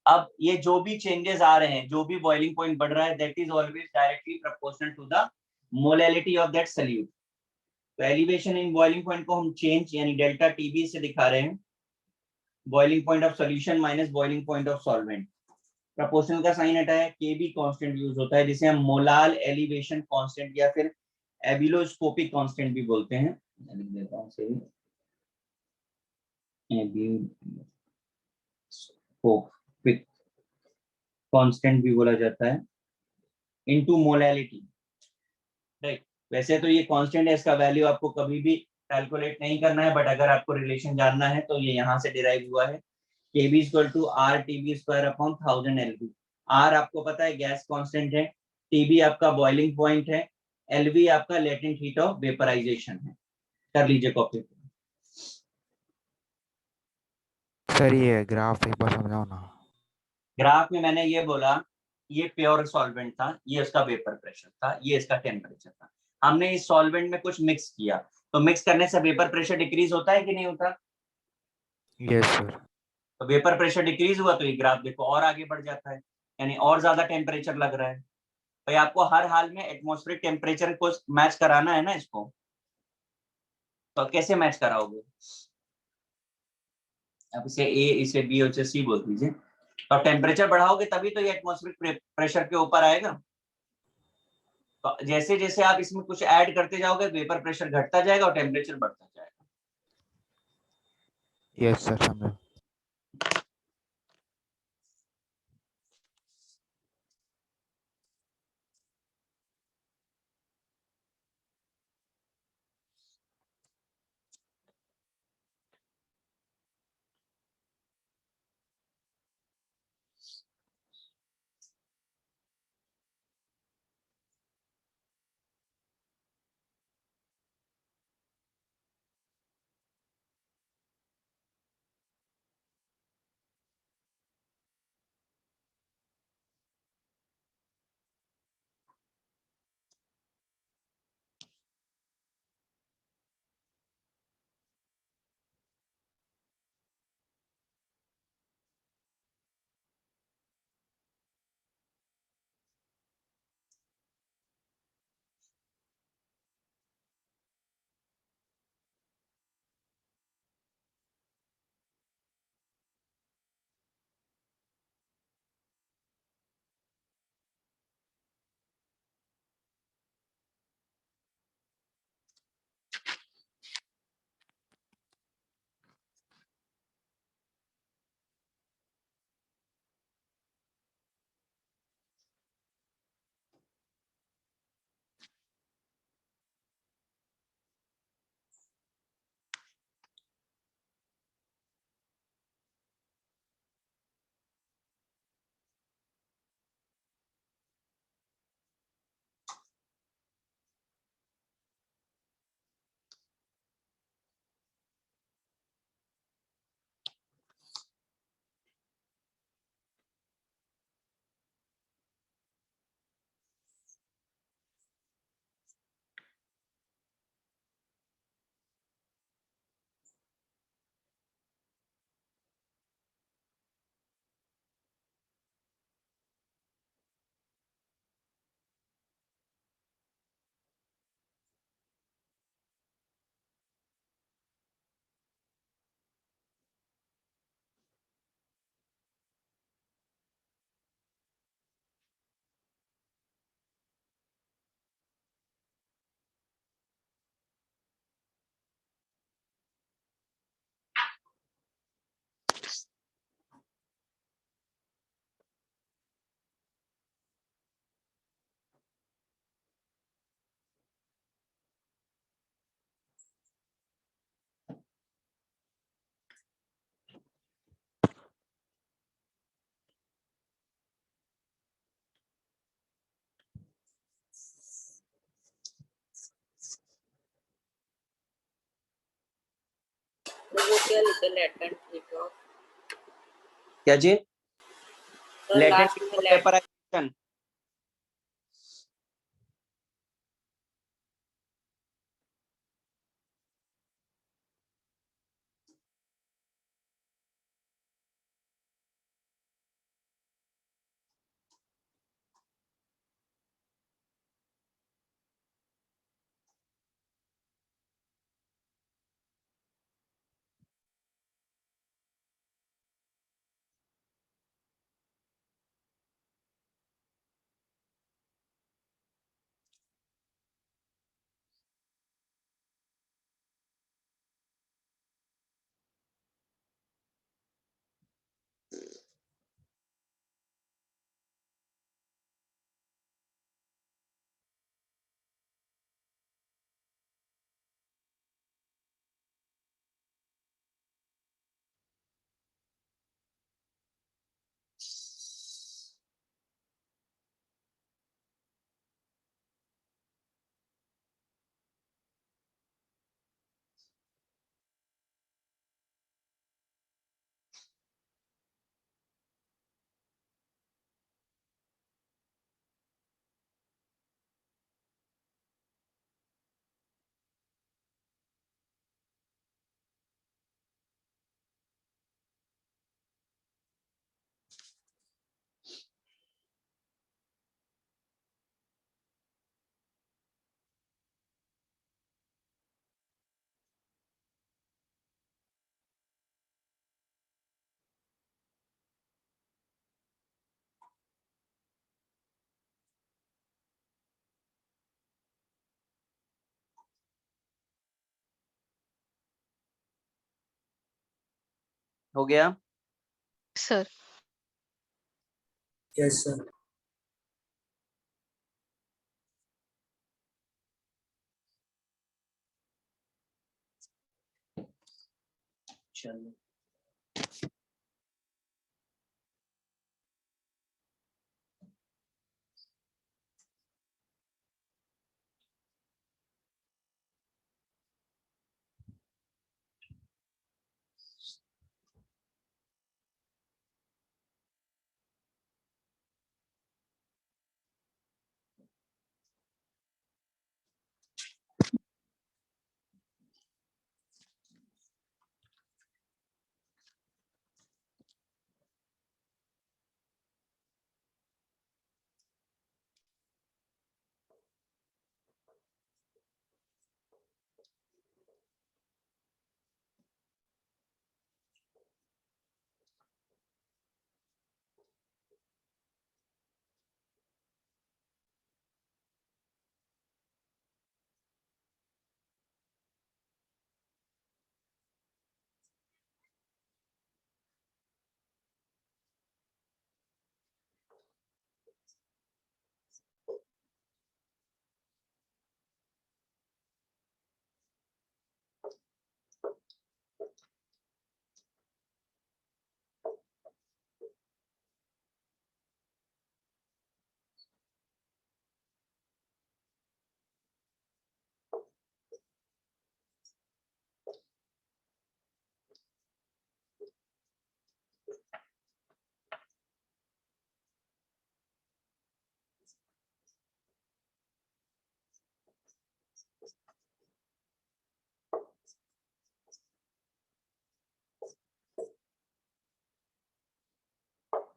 A: अब ये जो भी चेंजेस आ रहे हैं, जो भी बॉइलिंग पॉइंट बढ़ रहा है, that is always directly proportional to the molality of that solute. तो एलिवेशन इन बॉइलिंग पॉइंट को हम चेंज यानी डेल्टा टीबी से दिखा रहे हैं, boiling point of solution minus boiling point of solvent. Proportional का साइन हटाया, के बी कांस्टेंट यूज होता है जिसे हम मोलाल एलिवेशन कांस्टेंट या फिर एबिलोस्कोपिक कांस्टेंट भी बोलते हैं। मैं लिख देता हूं सही, एबिलोस्कोपिक कांस्टेंट भी बोला जाता है, इनटू मोलैलिटी, राइट। वैसे तो ये कांस्टेंट है, इसका वैल्यू आपको कभी भी कैलकुलेट नहीं करना है, बट अगर आपको रिलेशन जानना है तो ये यहाँ से डिराइव हुआ है, Kb equal to R TB square upon 1000 LB. R आपको पता है गैस कांस्टेंट है, टीबी आपका बॉइलिंग पॉइंट है, एलबी आपका लेटेंट हीट ऑफ वेपराइजेशन है। कर लीजिए कॉपी।
B: सर ये ग्राफ एक बार समझाओ ना।
A: ग्राफ में मैंने ये बोला ये प्योर सॉल्वेंट था, ये उसका वेपर प्रेशर था, ये इसका टेम्परेचर था। हमने इस सॉल्वेंट में कुछ मिक्स किया, तो मिक्स करने से वेपर प्रेशर डिक्रीज होता है कि नहीं होता?
B: Yes sir.
A: तो वेपर प्रेशर डिक्रीज हुआ तो ये ग्राफ देखो और आगे बढ़ जाता है, यानी और ज्यादा टेम्परेचर लग रहा है। भाई आपको हर हाल में एटमॉस्फेरिक टेम्परेचर को मैच कराना है ना इसको, तो कैसे मैच कराओगे? आप इसे ए, इसे बी और इसे सी बोल दीजिए। तो टेम्परेचर बढ़ाओगे तभी तो ये एटमॉस्फेरिक प्रेशर के ऊपर आएगा। तो जैसे जैसे आप इसमें कुछ ऐड करते जाओगे वेपर प्रेशर घटता जाएगा और टेम्परेचर बढ़ता जाएगा।
B: यस सर समझा।
C: a little latent heat of
A: क्या जी?
C: the
A: Latent
C: last
A: heat
C: में
A: of
C: latent
A: vaporization. हो गया?
D: Sir
H: Yes, sir.
A: चलो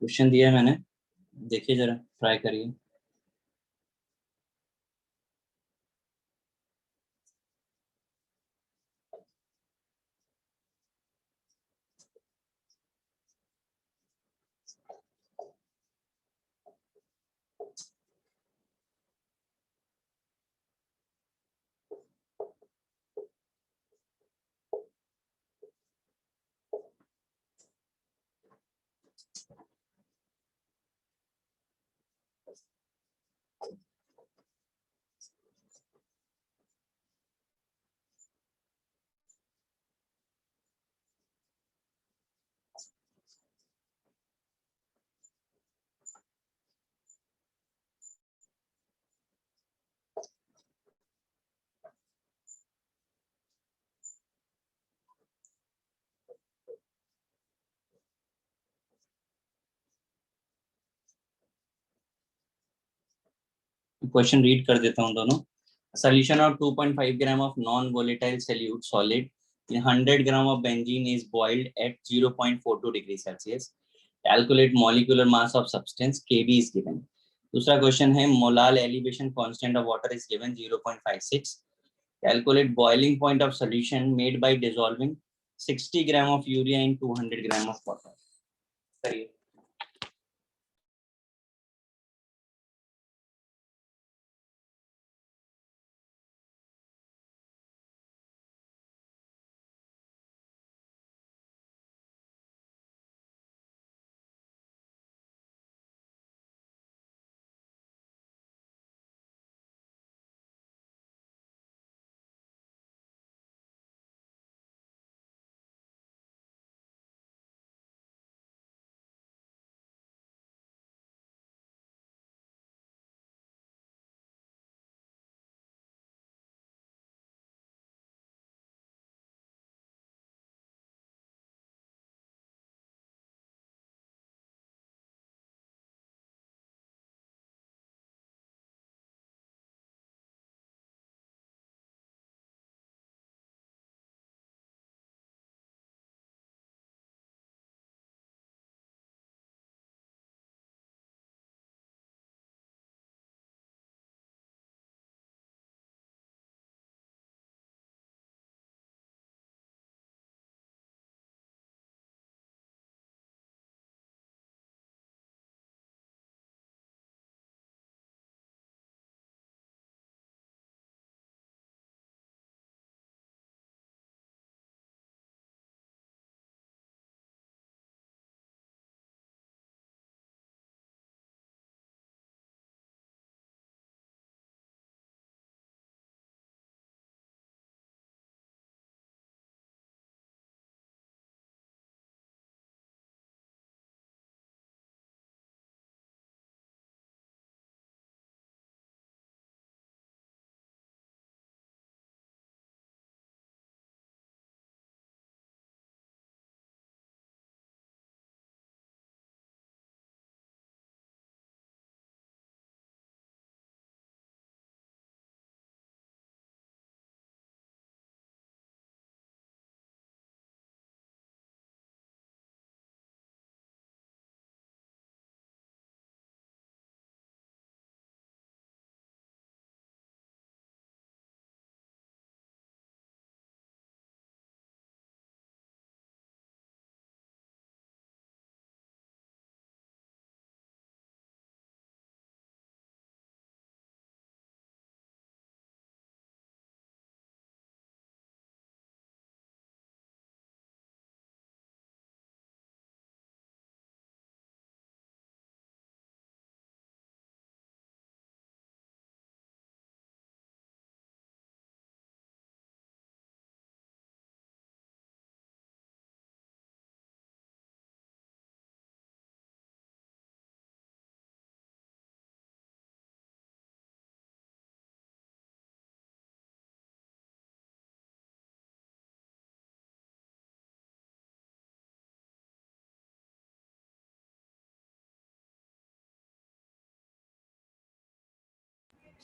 A: क्वेश्चन दिया है मैंने, देखिए जरा, ट्राई करिए। क्वेश्चन रीड कर देता हूँ दोनों. Solution of 2.5 gram of non-volatile solute solid in 100 gram of benzene is boiled at 0.42 degrees Celsius. Calculate molecular mass of substance. Kb is given. दूसरा क्वेश्चन है molal elevation constant of water is given 0.56. Calculate boiling point of solution made by dissolving 60 gram of urea in 200 gram of water. करिए.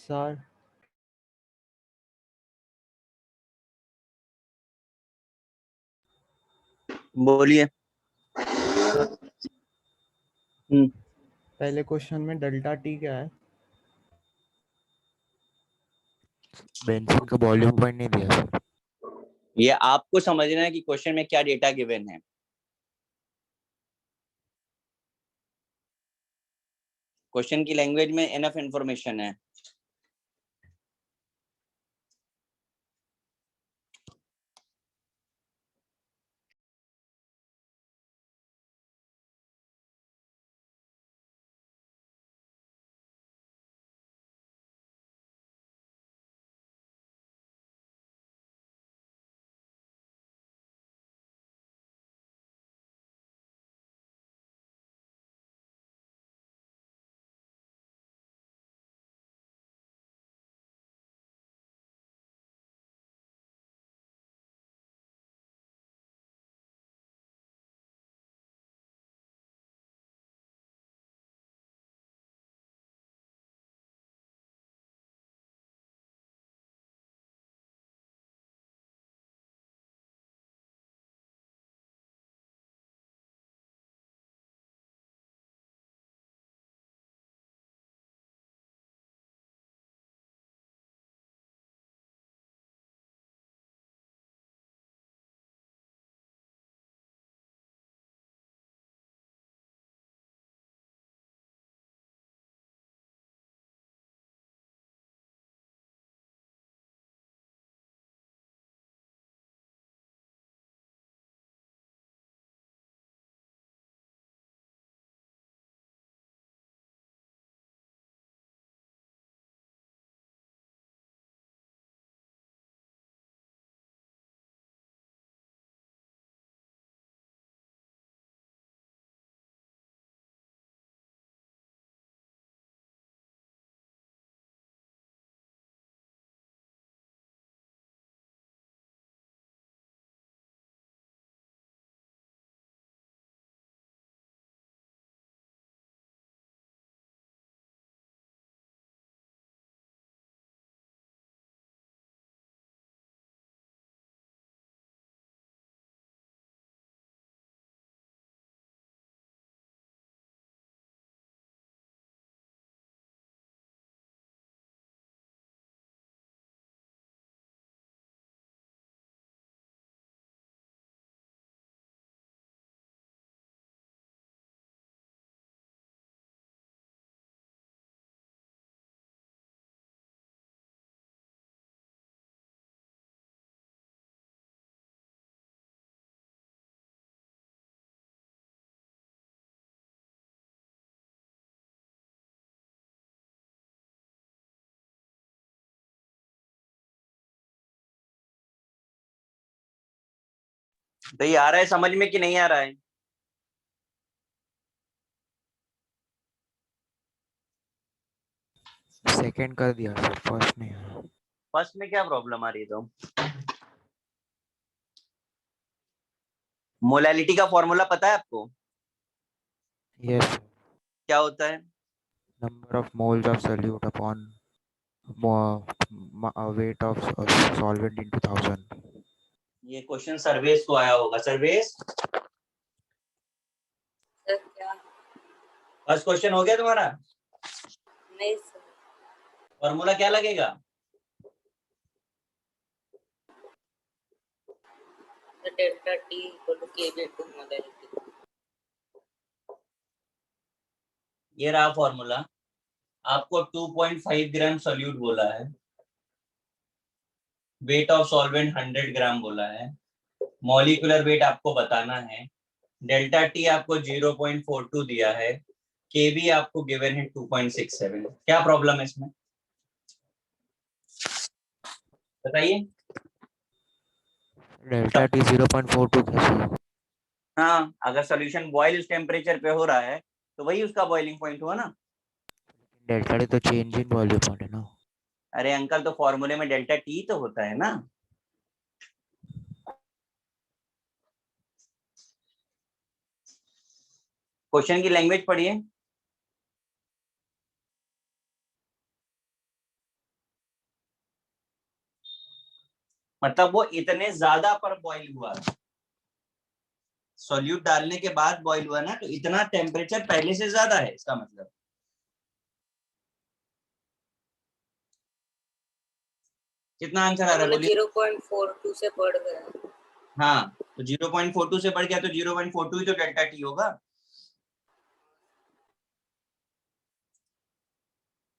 B: Sir
A: बोलिए.
B: पहले question में delta T क्या है? Benzene का volume point नहीं दिया सर.
A: ये आपको समझना है कि क्वेश्चन में क्या डेटा गिवन है. क्वेश्चन की लैंग्वेज में एनफ इंफॉर्मेशन है. तो ये आ रहा है समझ में कि नहीं आ रहा है?
B: सेकंड कर दिया सर, फर्स्ट नहीं आया।
A: फर्स्ट में क्या प्रॉब्लम आ रही है? तो मोलैलिटी का फॉर्मूला पता है आपको?
B: यस।
A: क्या होता है?
B: Number of moles of solute upon weight of solvent into 1000.
A: ये क्वेश्चन सर्वेस को आया होगा। सर्वेस,
C: सर क्या?
A: फर्स्ट क्वेश्चन हो गया तुम्हारा?
C: नहीं सर।
A: फॉर्मूला क्या लगेगा?
C: डेल्टा टी इक्वल टू के बी टू मोलैलिटी।
A: ये रहा फॉर्मूला। आपको 2.5 ग्राम सोल्यूट बोला है, वेट ऑफ सॉल्वेंट 100 ग्राम बोला है, मॉलिक्यूलर वेट आपको बताना है, डेल्टा टी आपको 0.42 दिया है, केबी आपको गिवन है 2.67। क्या प्रॉब्लम है इसमें बताइए?
B: डेल्टा टी 0.42 कैसे?
A: हाँ, अगर सोल्यूशन बॉइल टेम्परेचर पे हो रहा है तो वही उसका बॉइलिंग पॉइंट हुआ ना।
B: डेल्टा टी तो चेंज इन वॉल्यूम पॉइंट है ना।
A: अरे अंकल, तो फॉर्मूले में डेल्टा टी तो होता है ना। क्वेश्चन की लैंग्वेज पढ़िए। मतलब वो इतने ज्यादा पर बॉइल हुआ, सॉल्यूट डालने के बाद बॉइल हुआ ना, तो इतना टेम्परेचर पहले से ज्यादा है इसका मतलब। कितना आंसर आ रहा है
C: बोले
A: बोलिए?
C: 0.42 से बढ़ गया।
A: हाँ, तो 0.42 से बढ़ गया तो 0.42 ही तो डेल्टा टी होगा।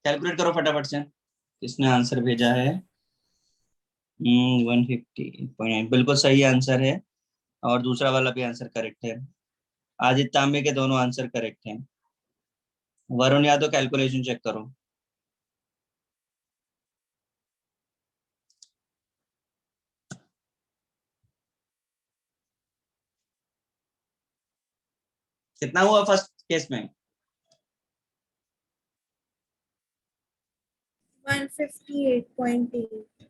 A: कैलकुलेट करो फटाफट से। किसने आंसर भेजा है? 150.9 बिल्कुल सही आंसर है। और दूसरा वाला भी आंसर करेक्ट है। आदित्य तांबे के दोनों आंसर करेक्ट हैं। वरुण यादव कैलकुलेशन चेक करो। कितना हुआ फर्स्ट केस में?
I: 158.8।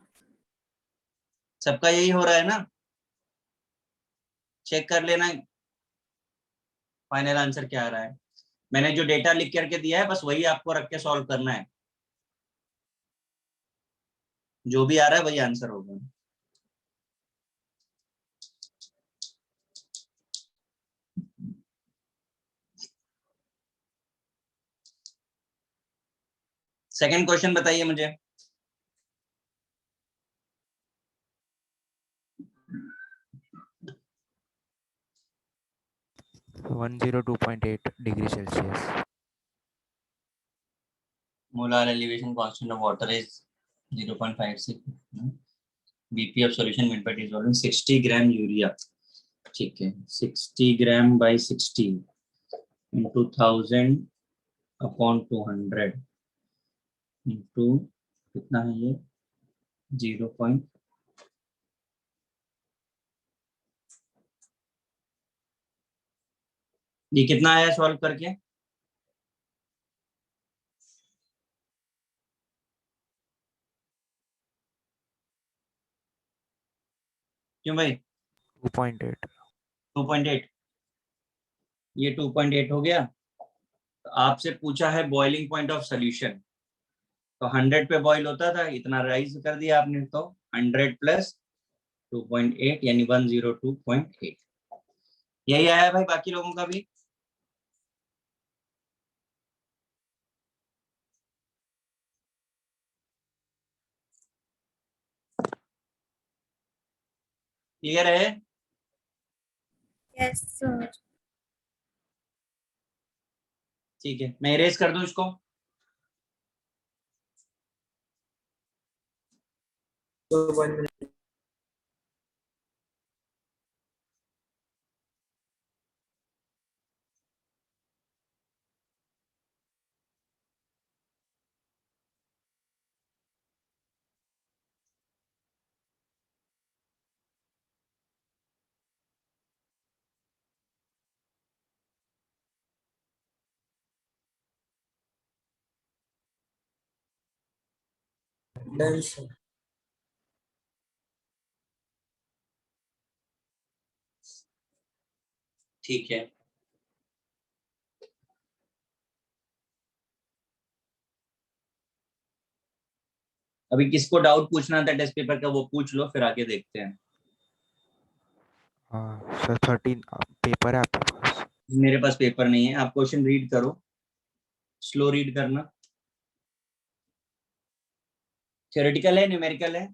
A: सबका यही हो रहा है ना? चेक कर लेना फाइनल आंसर क्या आ रहा है। मैंने जो डेटा लिख करके दिया है बस वही आपको रख के सॉल्व करना है। जो भी आ रहा है वही आंसर होगा। सेकंड क्वेश्चन बताइए मुझे।
B: One 102.8 degree Celsius.
A: Molar elevation constant of water is 0.56। BP of solution made by dissolving 60 gram urea. ठीक है, 60 gram by 60 into 1000 upon 200 into कितना है ये 0. ये कितना आया सॉल्व करके? क्यों भाई?
B: 2.8।
A: 2.8। ये 2.8 हो गया। तो आपसे पूछा है बॉइलिंग पॉइंट ऑफ सोल्यूशन, तो 100 पे बॉइल होता था, इतना राइज कर दिया आपने, तो 100 प्लस 2.8 यानी 102.8। यही आया भाई बाकी लोगों का भी। क्लियर है?
I: Yes sir.
A: ठीक है, मैं इरेज कर दूं इसको।
H: तो 1 मिनट। Done sir.
A: ठीक है, अभी किसको डाउट पूछना था टेस्ट पेपर का वो पूछ लो, फिर आगे देखते हैं।
B: हाँ सर 13 पेपर है आपके पास?
A: मेरे पास पेपर नहीं है, आप क्वेश्चन रीड करो, स्लो रीड करना। थ्योरेटिकल है, न्यूमेरिकल है?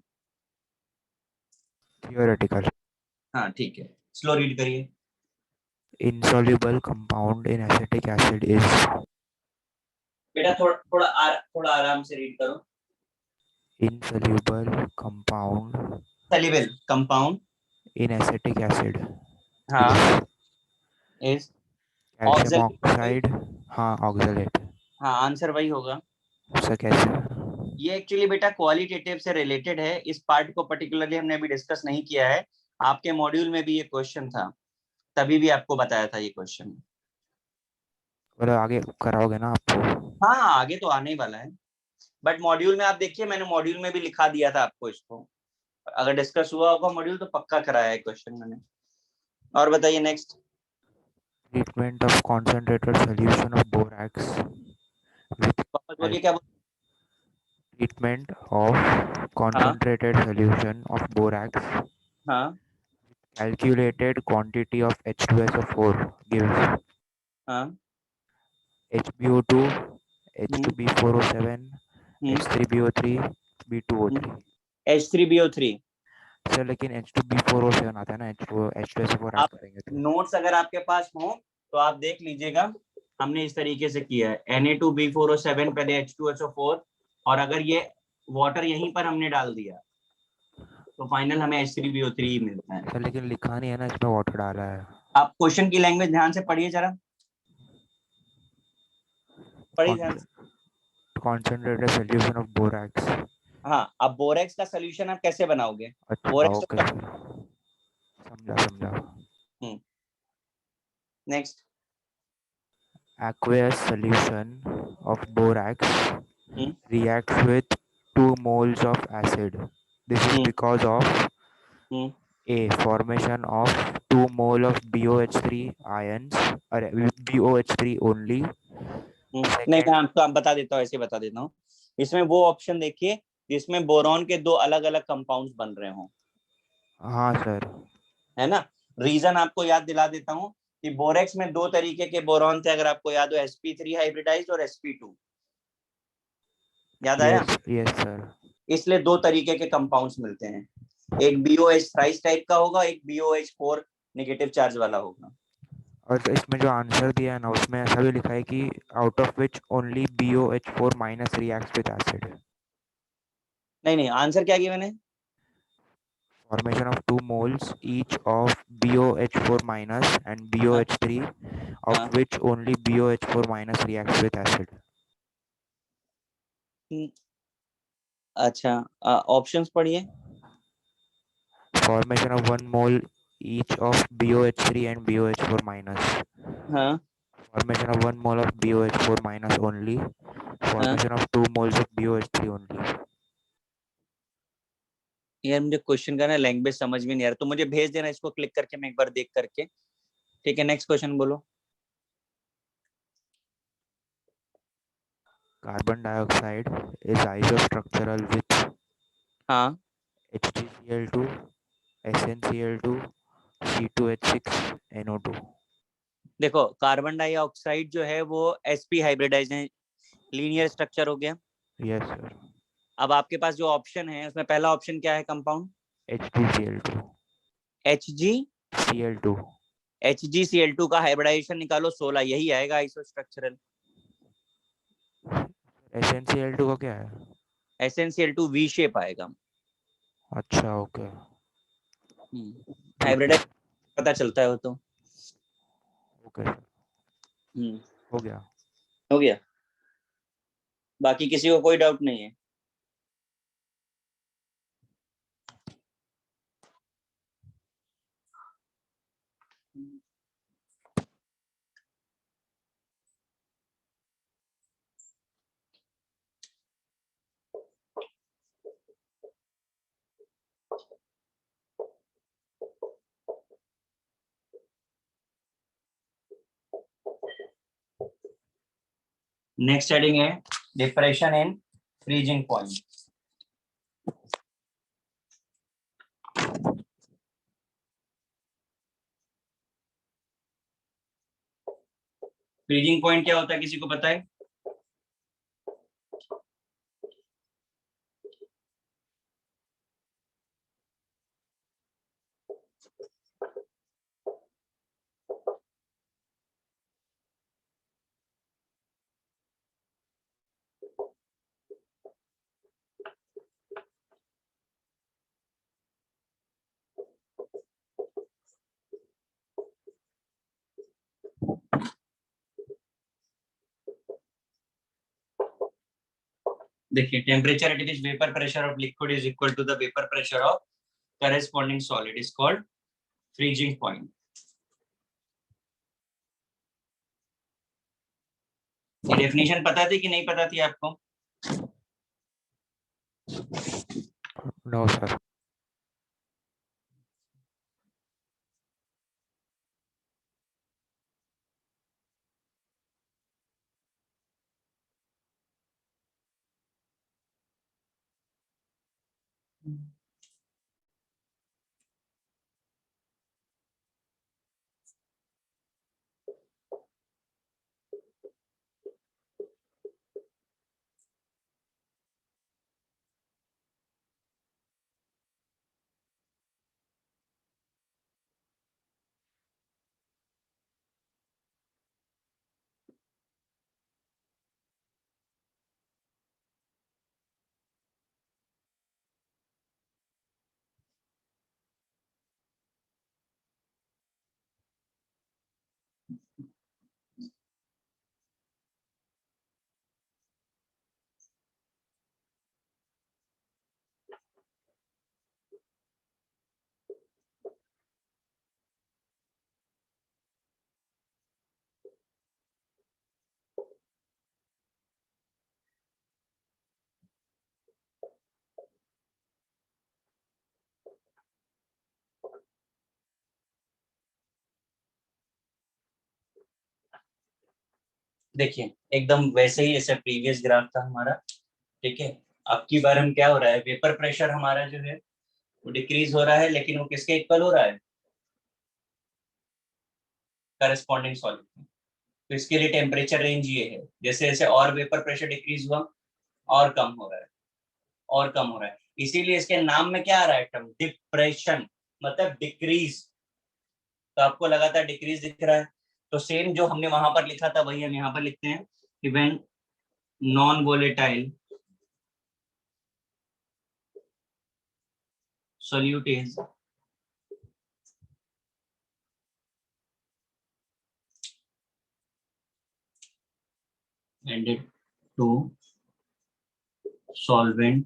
B: थियोरेटिकल।
A: हाँ ठीक है, स्लो रीड करिए।
B: insoluble compound in acetic acid is
A: बेटा थोड़ा आराम से रीड करो।
B: insoluble compound
A: soluble compound
B: in acetic acid
A: हाँ
B: is
A: is
B: calcium
A: oxalate.
B: oxide। हाँ ऑक्सलेट।
A: हाँ आंसर वही होगा।
B: सर कैसे?
A: ये एक्चुअली बेटा क्वालिटेटिव से रिलेटेड है, इस पार्ट को पर्टिकुलरली हमने अभी डिस्कस नहीं किया है। आपके मॉड्यूल में भी ये क्वेश्चन था, तभी भी आपको बताया था ये क्वेश्चन।
B: मतलब आगे कराओगे ना आपको?
A: हाँ आगे तो आने ही वाला है, बट मॉड्यूल में आप देखिए, मैंने मॉड्यूल में भी लिखा दिया था आपको इसको। अगर डिस्कस हुआ होगा मॉड्यूल तो पक्का कराया है क्वेश्चन मैंने। और बताइए next.
B: treatment of concentrated solution of borax with
A: वापस बोलिए क्या
B: treatment of concentrated solution of borax
A: हाँ
B: calculated quantity of H2SO4 gives
A: हाँ
B: HbO2 H2B4O7 H3BO3 B2O3।
A: H3BO3।
B: Sir लेकिन H2B4O7 आता है ना, H2SO4 ऐड
A: आप
B: करेंगे तो।
A: नोट्स अगर आपके पास हो तो आप देख लीजिएगा, हमने इस तरीके से किया है Na2B4O7 पहले H2SO4, और अगर ये वाटर यहीं पर हमने डाल दिया तो फाइनल हमें H3BO3 ही मिलता है।
B: सर लेकिन लिखा नहीं है ना इसमें वाटर डाला है।
A: आप क्वेश्चन की लैंग्वेज ध्यान से पढ़िए जरा, पढ़िए ध्यान से।
B: Concentrated solution of borax।
A: हाँ अब बोरेक्स का सोल्यूशन आप कैसे बनाओगे?
B: अच्छा
A: बोरेक्स
B: ओके
A: तो
B: सर, समझा।
A: Next.
B: aqueous solution of borax reacts with 2 moles of acid. This is because of A. Formation of 2 mole of BOH3 ions or BOH3 only.
A: नहीं मैं आपको बता देता हूँ, ऐसे बता देता हूँ। इसमें वो ऑप्शन देखिए जिसमें बोरॉन के दो अलग अलग कंपाउंड्स बन रहे हो।
B: हाँ सर।
A: है ना, रीजन आपको याद दिला देता हूँ कि बोरेक्स में दो तरीके के बोरॉन थे, अगर आपको याद हो, sp3 हाइब्रिडाइज्ड और sp2। याद आया?
B: Yes sir.
A: इसलिए दो तरीके के कंपाउंड्स मिलते हैं, एक BOH थ्राइस टाइप का होगा, एक BOH4 नेगेटिव चार्ज वाला होगा।
B: और इसमें जो आंसर दिया है ना उसमें ऐसा भी लिखा है कि out of which only BOH4 minus reacts with acid.
A: नहीं आंसर क्या किया मैंने?
B: Formation of 2 moles each of BOH4 minus and BOH3 of which only BOH4 minus reacts with acid.
A: अच्छा ऑप्शंस पढ़िए।
B: Formation of 1 mole each of BOH3 and BOH4 minus.
A: हाँ
B: Formation of 1 mole of BOH4 minus only. Formation of 2 moles of BOH3 only.
A: यार मुझे question का ना language समझ में नहीं आ रहा, तो मुझे भेज देना इसको क्लिक करके, मैं एक बार देख करके। ठीक है नेक्स्ट क्वेश्चन बोलो।
B: Carbon dioxide is isostructural with
A: हाँ
B: HgCl2, SnCl2, C2H6, NO2.
A: देखो कार्बन डाइऑक्साइड जो है वो sp हाइब्रिडाइज है, लीनियर स्ट्रक्चर हो गया।
B: Yes sir.
A: अब आपके पास जो ऑप्शन है उसमें पहला ऑप्शन क्या है कंपाउंड?
B: HgCl2।
A: HgCl2। HgCl2 का हाइब्रिडाइजेशन निकालो 16, यही आएगा आइसोस्ट्रक्चरल।
B: SnCl2 का क्या है?
A: SnCl2 V शेप आएगा।
B: अच्छा ओके।
A: हाइब्रिडाइज पता चलता है वो तो।
B: ओके हो गया।
A: हो गया, बाकी किसी को कोई डाउट नहीं है? नेक्स्ट हेडिंग है depression in freezing point. Freezing point क्या होता है, किसी को पता है? देखिए, temperature at which vapour pressure of liquid is equal to the vapour pressure of corresponding solid is called freezing point. ये डेफिनेशन पता थी कि नहीं पता थी आपको?
B: No, sir.
A: देखिए, एकदम वैसे ही जैसे प्रीवियस ग्राफ था हमारा, ठीक है। अब की बार हम क्या हो रहा है, वेपर प्रेशर हमारा जो है वो डिक्रीज हो रहा है, लेकिन वो किसके इक्वल हो रहा है? Corresponding solid. तो इसके लिए टेम्परेचर रेंज ये है, जैसे जैसे और वेपर प्रेशर डिक्रीज हुआ और कम हो रहा है, और कम हो रहा है। इसीलिए इसके नाम में क्या आ रहा है टर्म, डिप्रेशन, मतलब डिक्रीज। तो आपको लगातार डिक्रीज दिख रहा है, तो सेम जो हमने वहां पर लिखा था वही हम यहाँ पर लिखते हैं कि when non volatile solute is added to solvent,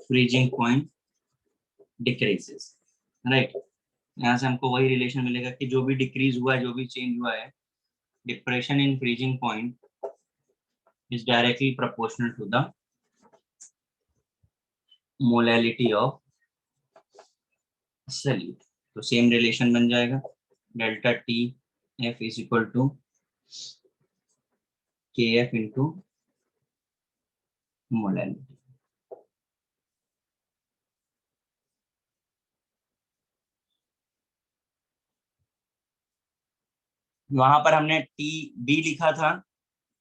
A: freezing point decreases, right? यहाँ से हमको वही रिलेशन मिलेगा कि जो भी डिक्रीज हुआ है, जो भी चेंज हुआ है, depression in freezing point is directly proportional to the molality of solute. तो सेम रिलेशन बन जाएगा, delta T F is equal to K F into molality. वहां पर हमने टी बी लिखा था,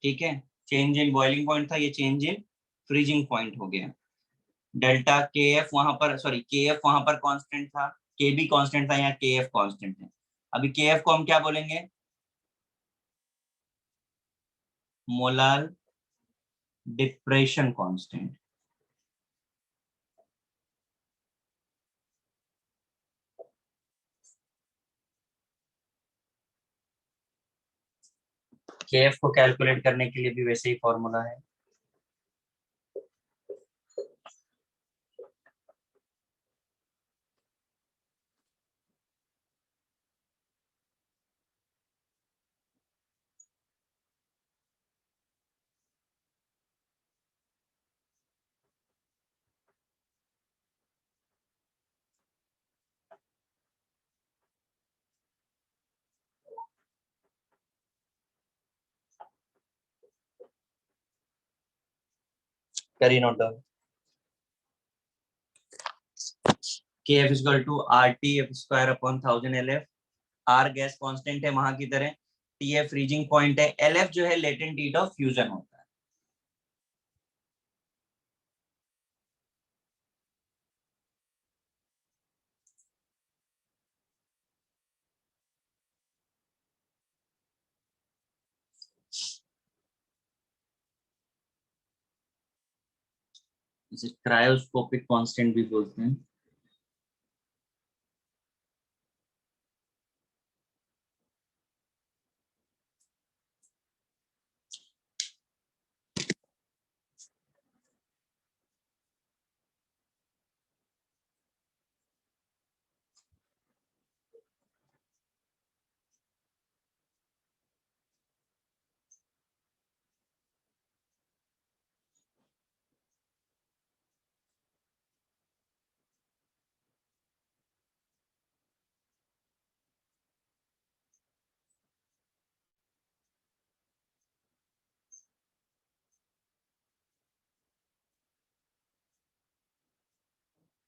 A: ठीक है, चेंज इन बॉइलिंग पॉइंट था, ये चेंज इन फ्रीजिंग पॉइंट हो गया। डेल्टा के एफ वहां पर, सॉरी के एफ वहां पर कांस्टेंट था, के भी कांस्टेंट था, यहाँ के एफ कांस्टेंट है। अभी के एफ को हम क्या बोलेंगे, मोलार डिप्रेशन कांस्टेंट। के एफ को कैलकुलेट करने के लिए भी वैसे ही फॉर्मूला है। करिए note down. Kf is equal to RT F square upon 1000 LF। R gas constant है वहां की तरह, TF फ्रीजिंग पॉइंट है, LF जो है लेटेंट हीट ऑफ फ्यूजन होता है। इसे क्रायोस्कोपिक कांस्टेंट भी बोलते हैं।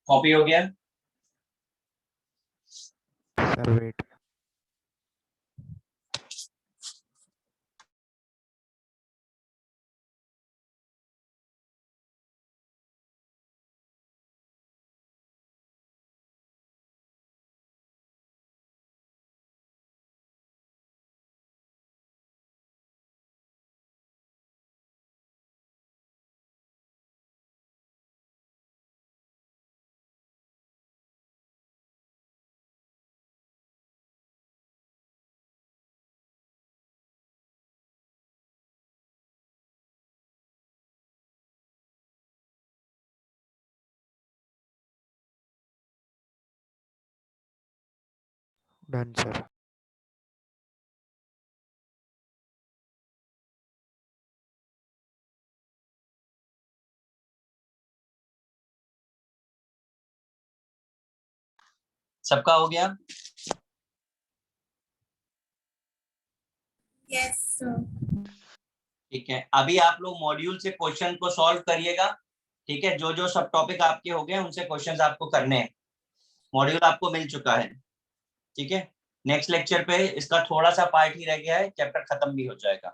A: कॉपी हो गया?
B: Sir wait, done sir.
A: सबका हो गया?
I: Yes, sir.
A: ठीक है, अभी आप लोग मॉड्यूल से क्वेश्चन को सॉल्व करिएगा। ठीक है, जो जो सब टॉपिक आपके हो गए उनसे क्वेश्चंस आपको करने हैं। मॉड्यूल आपको मिल चुका है। ठीक है, नेक्स्ट लेक्चर पे इसका थोड़ा सा पार्ट ही रह गया है, चैप्टर खत्म भी हो जाएगा।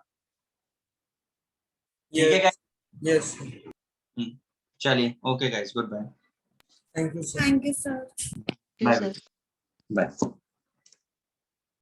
A: ठीक है गाइस?
H: Yes.
A: चलिए, okay guys, good bye.
H: Thank you, sir.
I: Thank you, sir.
D: You,
A: bye
D: sir.
A: Bye.